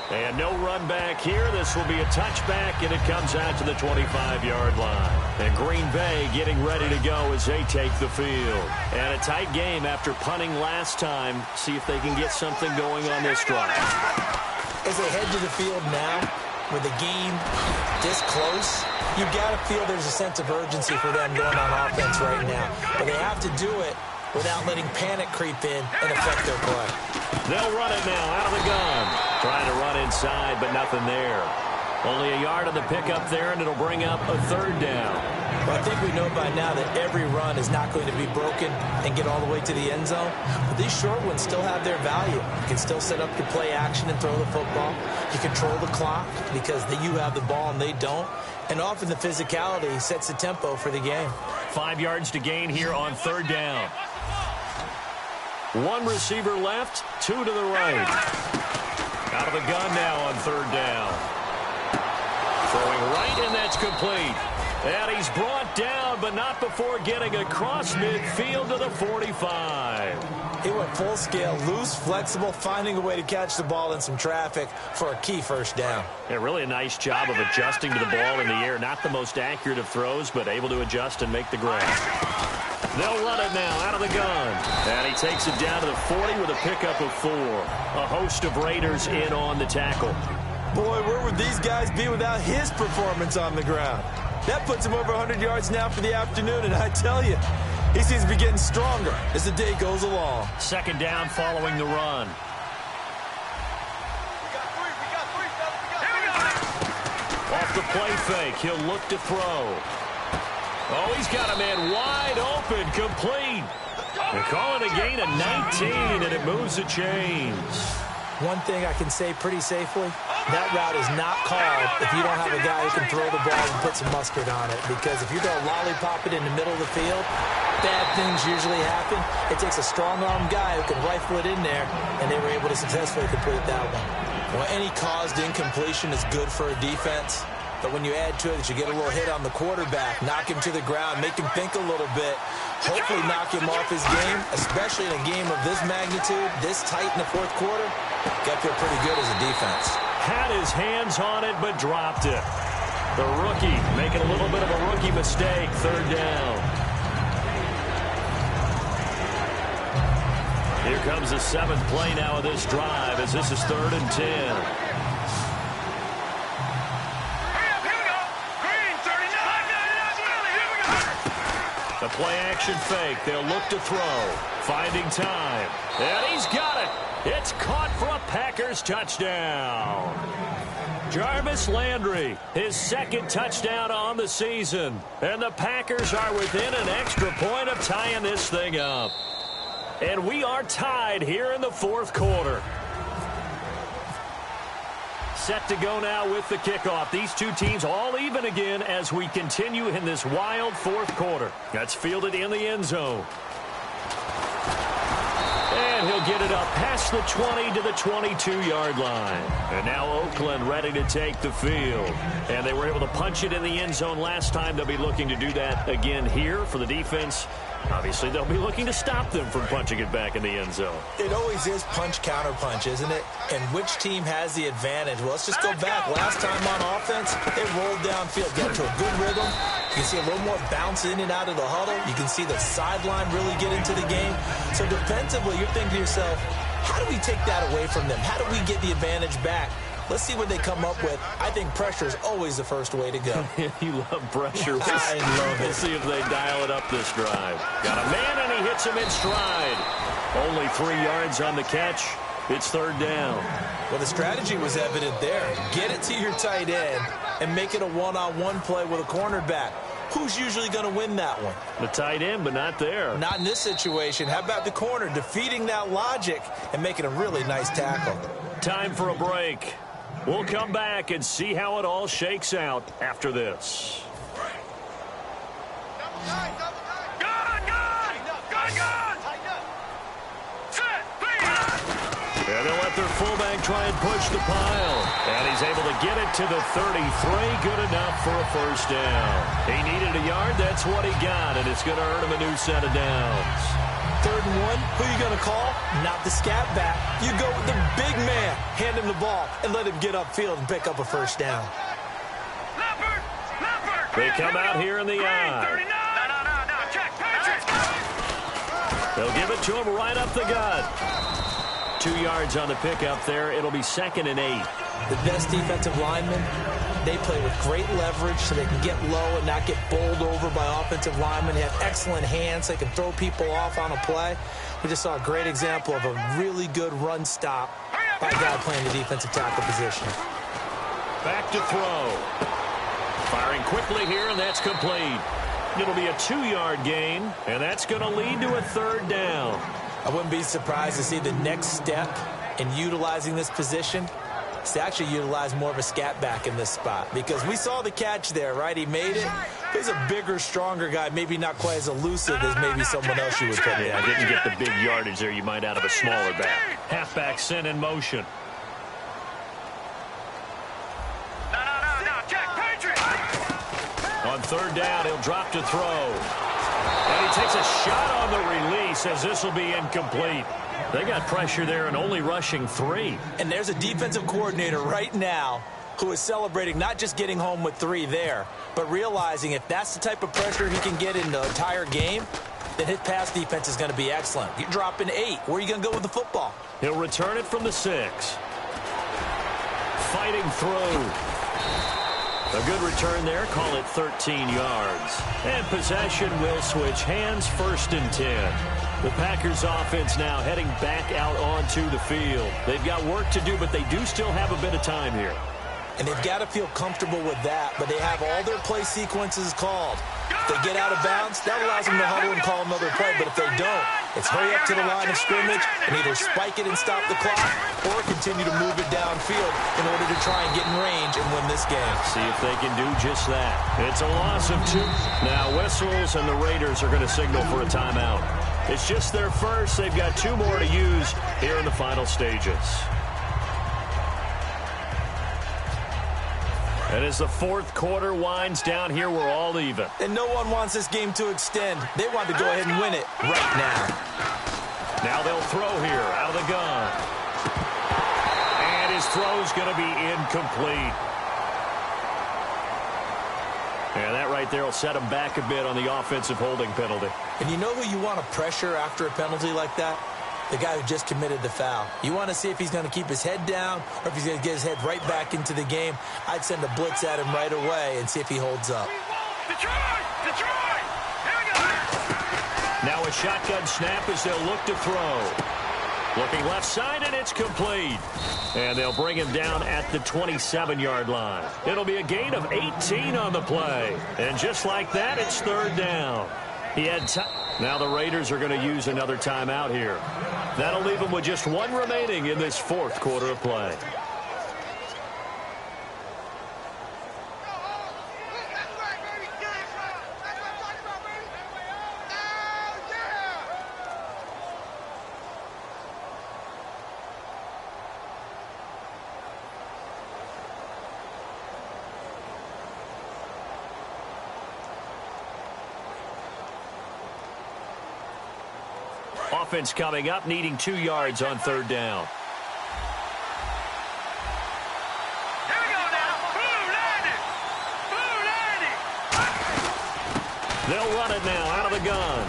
And no run back here. This will be a touchback, and it comes out to the 25-yard line. And Green Bay getting ready to go as they take the field. And a tight game after punting last time. See if they can get something going on this drive. As they head to the field now, with the game this close, you've got to feel there's a sense of urgency for them going on offense right now. But they have to do it without letting panic creep in and affect their play. They'll run it now out of the gun. Trying to run inside, but nothing there. Only a yard on the pickup there, and it'll bring up a 3rd down. Well, I think we know by now that every run is not going to be broken and get all the way to the end zone. But these short ones still have their value. You can still set up your play action and throw the football. You control the clock because you have the ball and they don't. And often the physicality sets the tempo for the game. 5 yards to gain here on 3rd down. 1 receiver left, 2 to the right. Out of the gun now on 3rd down. Throwing right, and that's complete. And he's brought down, but not before getting across midfield to the 45. He went full scale, loose, flexible, finding a way to catch the ball in some traffic for a key 1st down. Yeah, really a nice job of adjusting to the ball in the air. Not the most accurate of throws, but able to adjust and make the grab. They'll run it now out of the gun. And he takes it down to the 40 with a pickup of 4. A host of Raiders in on the tackle. Boy, where would these guys be without his performance on the ground? That puts him over 100 yards now for the afternoon, and I tell you, he seems to be getting stronger as the day goes along. 2nd down following the run. Off the play fake, he'll look to throw. Oh, he's got a man wide open, complete. They're calling a gain of 19, and it moves the chains. One thing I can say pretty safely, that route is not called if you don't have a guy who can throw the ball and put some mustard on it. Because if you're going to lollipop it in the middle of the field, bad things usually happen. It takes a strong-arm guy who can rifle it in there, and they were able to successfully complete that one. Well, any caused incompletion is good for a defense. But when you add to it that you get a little hit on the quarterback, knock him to the ground, make him think a little bit, hopefully knock him off his game, especially in a game of this magnitude, this tight in the 4th quarter, got to feel pretty good as a defense. Had his hands on it, but dropped it. The rookie making a little bit of a rookie mistake, 3rd down. Here comes the 7th play now of this drive as this is 3rd and 10. The play-action fake. They'll look to throw. Finding time. And he's got it. It's caught for a Packers touchdown. Jarvis Landry, his 2nd touchdown on the season. And the Packers are within an extra point of tying this thing up. And we are tied here in the 4th quarter. Set to go now with the kickoff. These two teams all even again as we continue in this wild 4th quarter. That's fielded in the end zone. And he'll get it up past the 20 to the 22-yard line. And now Oakland ready to take the field. And they were able to punch it in the end zone last time. They'll be looking to do that again here for the defense. Obviously, they'll be looking to stop them from punching it back in the end zone. It always is punch-counter-punch, isn't it? And which team has the advantage? Well, let's just go back. Last time on offense, they rolled downfield, got to a good rhythm. You can see a little more bounce in and out of the huddle. You can see the sideline really get into the game. So defensively, you're thinking to yourself, how do we take that away from them? How do we get the advantage back? Let's see what they come up with. I think pressure is always the first way to go. You love pressure. I love it. We'll see if they dial it up this drive. Got a man, and he hits him in stride. Only 3 yards on the catch. It's third down. Well, the strategy was evident there. Get it to your tight end and make it a one-on-one play with a cornerback. Who's usually going to win that one? The tight end, but not there. Not in this situation. How about the corner defeating that logic and making a really nice tackle? Time for a break. We'll come back and see how it all shakes out after this. And they'll let their fullback try and push the pile. And he's able to get it to the 33. Good enough for a first down. He needed a yard. That's what he got. And it's going to earn him a new set of downs. 3rd and 1, who are you going to call? Not the scat back. You go with the big man. Hand him the ball and let him get upfield and pick up a first down. They come out here in the eye. They'll give it to him right up the gut. 2 yards on the pickup there. It'll be 2nd and 8. The best defensive linemen, they play with great leverage so they can get low and not get bowled over by offensive linemen. They have excellent hands. They can throw people off on a play. We just saw a great example of a really good run stop by a guy playing the defensive tackle position. Back to throw. Firing quickly here, and that's complete. It'll be a 2-yard gain, and that's going to lead to a 3rd down. I wouldn't be surprised to see the next step in utilizing this position is to actually utilize more of a scat back in this spot, because we saw the catch there, right? He made it. He's a bigger, stronger guy, maybe not quite as elusive as maybe someone else you would put in. Yeah, didn't get the big yardage there you might out of a smaller back. Halfback sent in motion. On 3rd down, he'll drop to throw. And he takes a shot on the release as this will be incomplete. They got pressure there and only rushing 3. And there's a defensive coordinator right now who is celebrating not just getting home with 3 there, but realizing if that's the type of pressure he can get in the entire game, then his pass defense is going to be excellent. You're dropping 8. Where are you going to go with the football? He'll return it from the 6. Fighting through. A good return there. Call it 13 yards. And possession will switch hands. 1st and 10. The Packers offense now heading back out onto the field. They've got work to do, but they do still have a bit of time here. And they've got to feel comfortable with that, but they have all their play sequences called. If they get out of bounds, that allows them to huddle and call another play, but if they don't, it's hurry up to the line of scrimmage and either spike it and stop the clock or continue to move it downfield in order to try and get in range and win this game. See if they can do just that. It's a loss of 2. Now whistles, and the Raiders are going to signal for a timeout. It's just their first. They've got 2 more to use here in the final stages. And as the 4th quarter winds down here, we're all even. And no one wants this game to extend. They want to go ahead and win it right now. Now they'll throw here out of the gun. And his throw's going to be incomplete. And that right there will set him back a bit on the offensive holding penalty. And you know who you want to pressure after a penalty like that? The guy who just committed the foul. You want to see if he's going to keep his head down or if he's going to get his head right back into the game. I'd send a blitz at him right away and see if he holds up. Now a shotgun snap as they'll look to throw. Looking left side, and it's complete. And they'll bring him down at the 27-yard line. It'll be a gain of 18 on the play. And just like that, it's 3rd down. He had time. Now the Raiders are going to use another timeout here. That'll leave them with just 1 remaining in this 4th quarter of play. Offense coming up, needing 2 yards on 3rd down. Here we go now. Blue landing. They'll run it now out of the gun.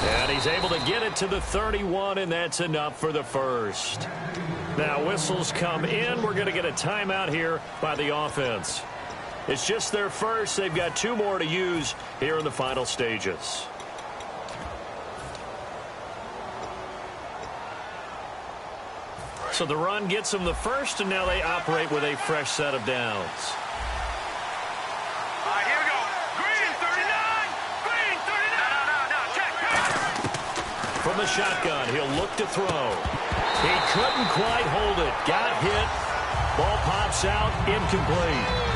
And he's able to get it to the 31, and that's enough for the first. Now whistles come in. We're going to get a timeout here by the offense. It's just their first. They've got 2 more to use here in the final stages. So the run gets them the first, and now they operate with a fresh set of downs. All right, here we go. Green 39. Green 39. No. Check. From the shotgun, he'll look to throw. He couldn't quite hold it. Got hit. Ball pops out. Incomplete.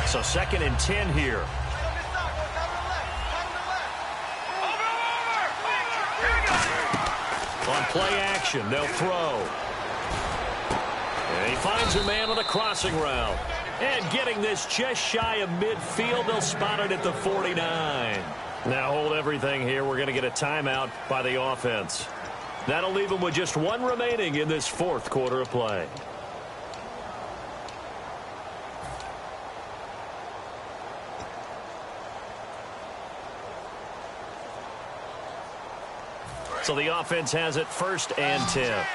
So 2nd and 10 here. Over. Here we go. On play action, they'll throw. And he finds a man on the crossing route. And getting this just shy of midfield, they'll spot it at the 49. Now hold everything here. We're going to get a timeout by the offense. That'll leave them with just 1 remaining in this 4th quarter of play. So the offense has it 1st and 10.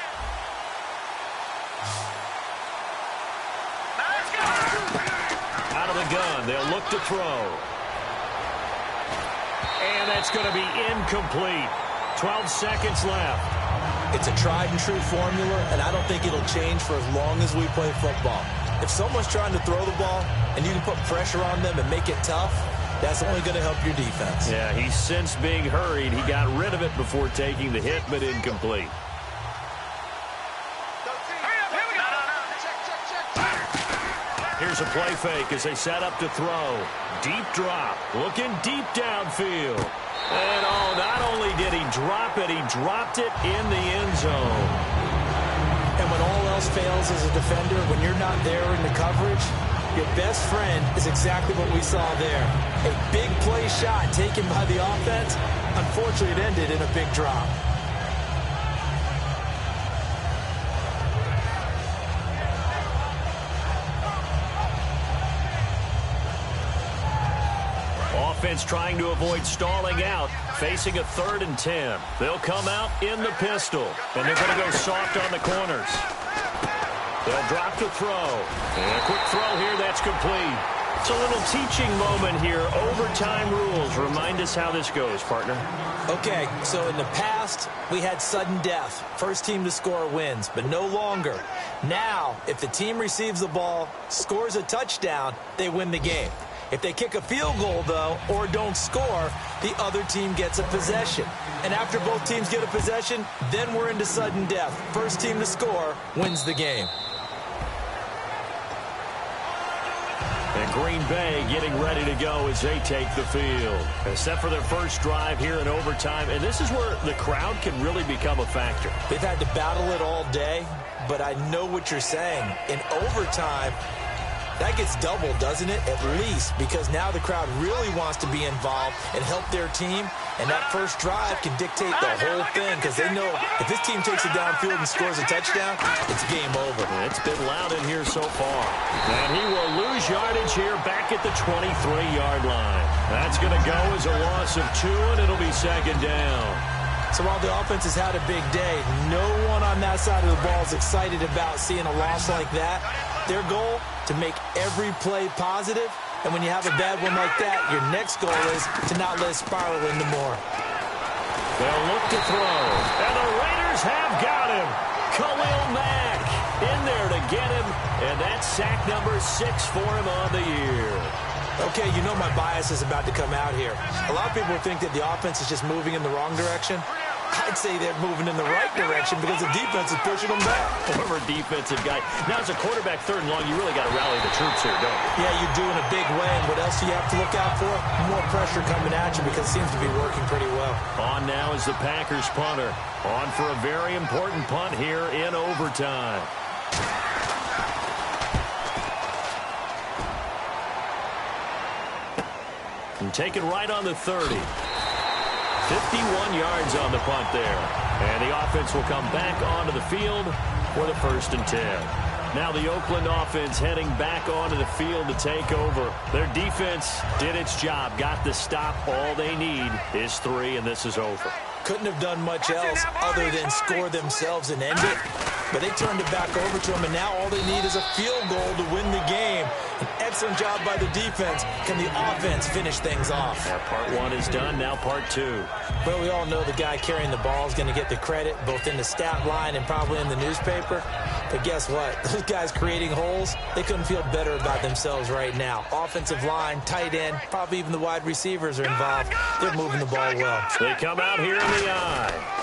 Out of the gun, they'll look to throw. And that's going to be incomplete. 12 seconds left. It's a tried and true formula, and I don't think it'll change for as long as we play football. If someone's trying to throw the ball and you can put pressure on them and make it tough, that's only going to help your defense. Yeah, he's since being hurried. He got rid of it before taking the hit, but incomplete. Here's a play fake as they set up to throw. Deep drop, looking deep downfield. And not only did he drop it, he dropped it in the end zone. And when all else fails as a defender, when you're not there in the coverage, your best friend is exactly what we saw there. A big play shot taken by the offense. Unfortunately, it ended in a big drop. Offense trying to avoid stalling out, facing a 3rd and 10. They'll come out in the pistol, and they're going to go soft on the corners. They'll drop to throw. And a quick throw here, that's complete. It's a little teaching moment here. Overtime rules. Remind us how this goes, partner. Okay, so in the past, we had sudden death. First team to score wins, but no longer. Now, if the team receives the ball, scores a touchdown, they win the game. If they kick a field goal, though, or don't score, the other team gets a possession. And after both teams get a possession, then we're into sudden death. First team to score wins the game. And Green Bay getting ready to go as they take the field. Except for their first drive here in overtime. And this is where the crowd can really become a factor. They've had to battle it all day, but I know what you're saying. In overtime, that gets doubled, doesn't it? At least, because now the crowd really wants to be involved and help their team. And that first drive can dictate the whole thing, because they know if this team takes it downfield and scores a touchdown, it's game over. It's been loud in here so far. And he will lose yardage here back at the 23-yard line. That's going to go as a loss of 2, and it'll be 2nd down. So while the offense has had a big day, no one on that side of the ball is excited about seeing a loss like that. Their goal, to make every play positive. And when you have a bad one like that, your next goal is to not let it spiral into more. They'll look to throw. And the Raiders have got him. Khalil Mack in there to get him. And that's sack number 6 for him on the year. Okay, you know my bias is about to come out here. A lot of people think that the offense is just moving in the wrong direction. I'd say they're moving in the right direction because the defense is pushing them back. Former defensive guy. Now, as a quarterback 3rd and long, you really got to rally the troops here, don't you? Yeah, you do in a big way. And what else do you have to look out for? More pressure coming at you because it seems to be working pretty well. On now is the Packers punter. On for a very important punt here in overtime. and take it right on the 30. 51 yards on the punt there. And the offense will come back onto the field for the 1st and 10. Now the Oakland offense heading back onto the field to take over. Their defense did its job, got the stop. All they need is 3, and this is over. Couldn't have done much else other than score themselves and end it. But they turned it back over to them, and now all they need is a field goal to win the game. An excellent job by the defense. Can the offense finish things off? That part 1 is done, now part 2. Well, we all know the guy carrying the ball is going to get the credit, both in the stat line and probably in the newspaper. But guess what? Those guys creating holes, they couldn't feel better about themselves right now. Offensive line, tight end, probably even the wide receivers are involved. They're moving the ball well. They come out here in the eye.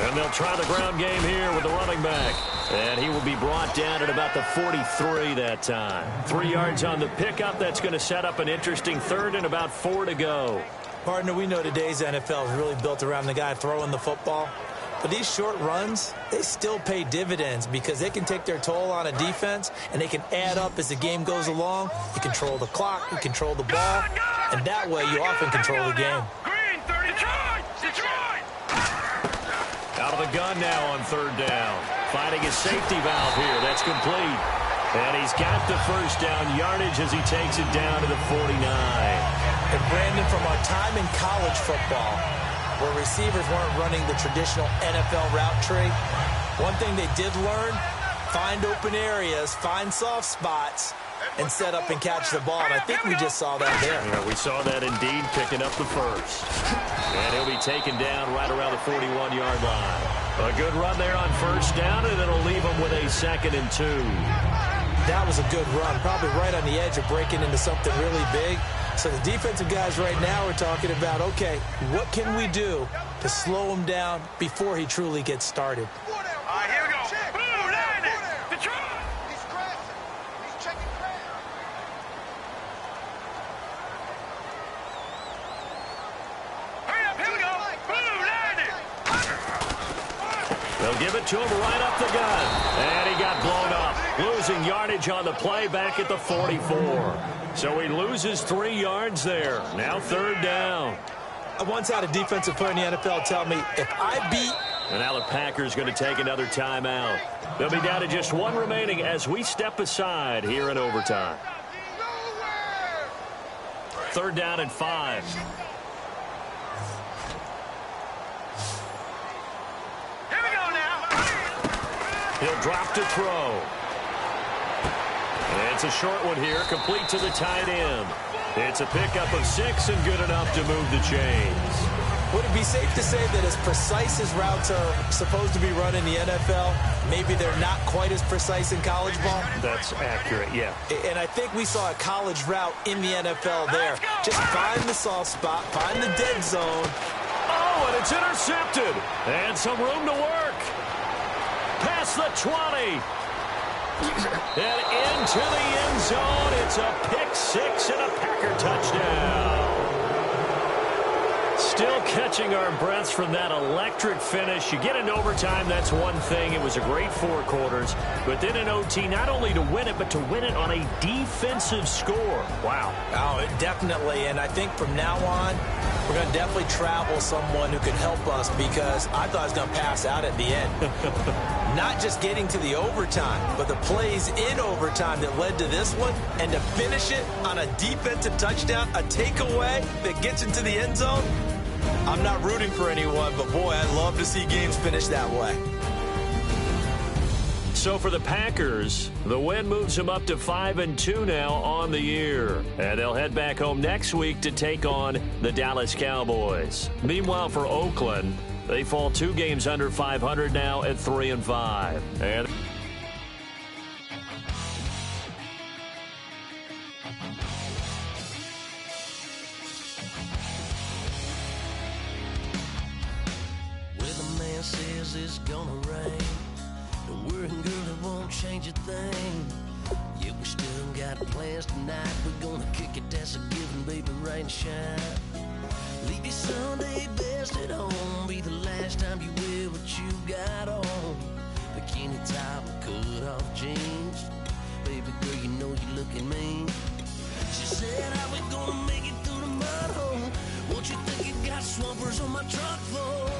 And they'll try the ground game here with the running back. And he will be brought down at about the 43 that time. 3 yards on the pickup. That's going to set up an interesting 3rd and about 4 to go. Partner, we know today's NFL is really built around the guy throwing the football. But these short runs, they still pay dividends because they can take their toll on a defense, and they can add up as the game goes along. You control the clock, you control the ball, and that way you often control the game. Green, 30, Detroit! Out of the gun now on 3rd down. Finding his safety valve here. That's complete. And he's got the 1st down yardage as he takes it down to the 49. And Brandon, from our time in college football, where receivers weren't running the traditional NFL route tree, one thing they did learn, find open areas, find soft spots, and set up and catch the ball. And I think we just saw that there. Yeah, we saw that indeed, picking up the 1st. And he'll be taken down right around the 41-yard line. A good run there on 1st down, and it'll leave him with a 2nd and 2. That was a good run, probably right on the edge of breaking into something really big. So the defensive guys right now are talking about, okay, what can we do to slow him down before he truly gets started? All right, here we go. Boom, land it. Detroit! He's crashing. He's checking crash. Hurry up, here we go. Boom, land it. They'll give it to him right up the gun. And he got blown up. Losing yardage on the play back at the 44. So he loses 3 yards there. Now 3rd down. I once had a defensive player in the NFL tell me, if I beat... And now the Packers going to take another timeout. They'll be down to just 1 remaining as we step aside here in overtime. 3rd down and 5. Here we go now. He'll drop to throw. And it's a short one here, complete to the tight end. It's a pickup of 6 and good enough to move the chains. Would it be safe to say that as precise as routes are supposed to be run in the NFL, maybe they're not quite as precise in college ball? That's accurate, yeah. And I think we saw a college route in the NFL there. Just find the soft spot, find the dead zone. Oh, and it's intercepted. And some room to work. Past the 20. And into the end zone. It's a pick 6 and a Packer touchdown. Still catching our breaths from that electric finish. You get into overtime, that's one thing. It was a great 4 quarters. But then in OT, not only to win it, but to win it on a defensive score. Wow. Oh, definitely. And I think from now on, we're going to definitely travel someone who can help us, because I thought I was going to pass out at the end. Not just getting to the overtime, but the plays in overtime that led to this one, and to finish it on a defensive touchdown, a takeaway that gets into the end zone. I'm not rooting for anyone, but boy, I'd love to see games finish that way. So for the Packers, the win moves them up to 5-2 now on the year. And they'll head back home next week to take on the Dallas Cowboys. Meanwhile, for Oakland, they fall 2 games under 500 now at 3-5. And weatherman says it's gonna rain. Don't worry, girl, it won't change a thing. Yeah, we still got plans tonight. We're gonna kick it, that's a given, baby, rain and shine. Leave your Sunday best at home. Be the last time you wear what you got on. Bikini top and cut off jeans. Baby girl, you know you looking mean. She said, how we gonna make it through the mud home. What you think you got swampers on my truck for?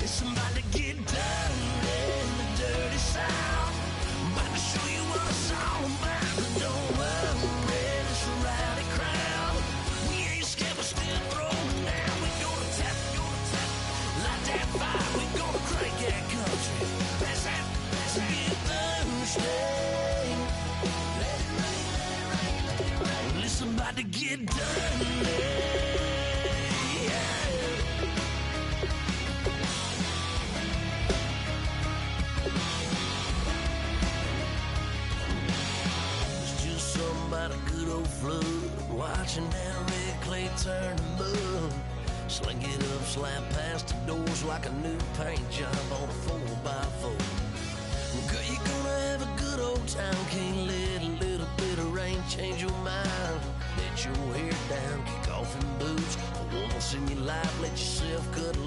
It's about to get dirty in the dirty south. I'm about to show you what it's all about. But don't worry, it's a rowdy crowd. We ain't scared, we're still throwing down. We gonna tap, light that fire. We gonna crank that country. That's that, get Thursday. Let it rain, let it rain. Well, it's about to get dirty. About a good old flood, watching that red clay turn to mud. Sling it up, slap past the doors like a new paint job on a 4x4. Girl, you're gonna have a good old time. Can't let a little bit of rain change your mind. Let your hair down, kick off in boots. For once in your life, let yourself cut a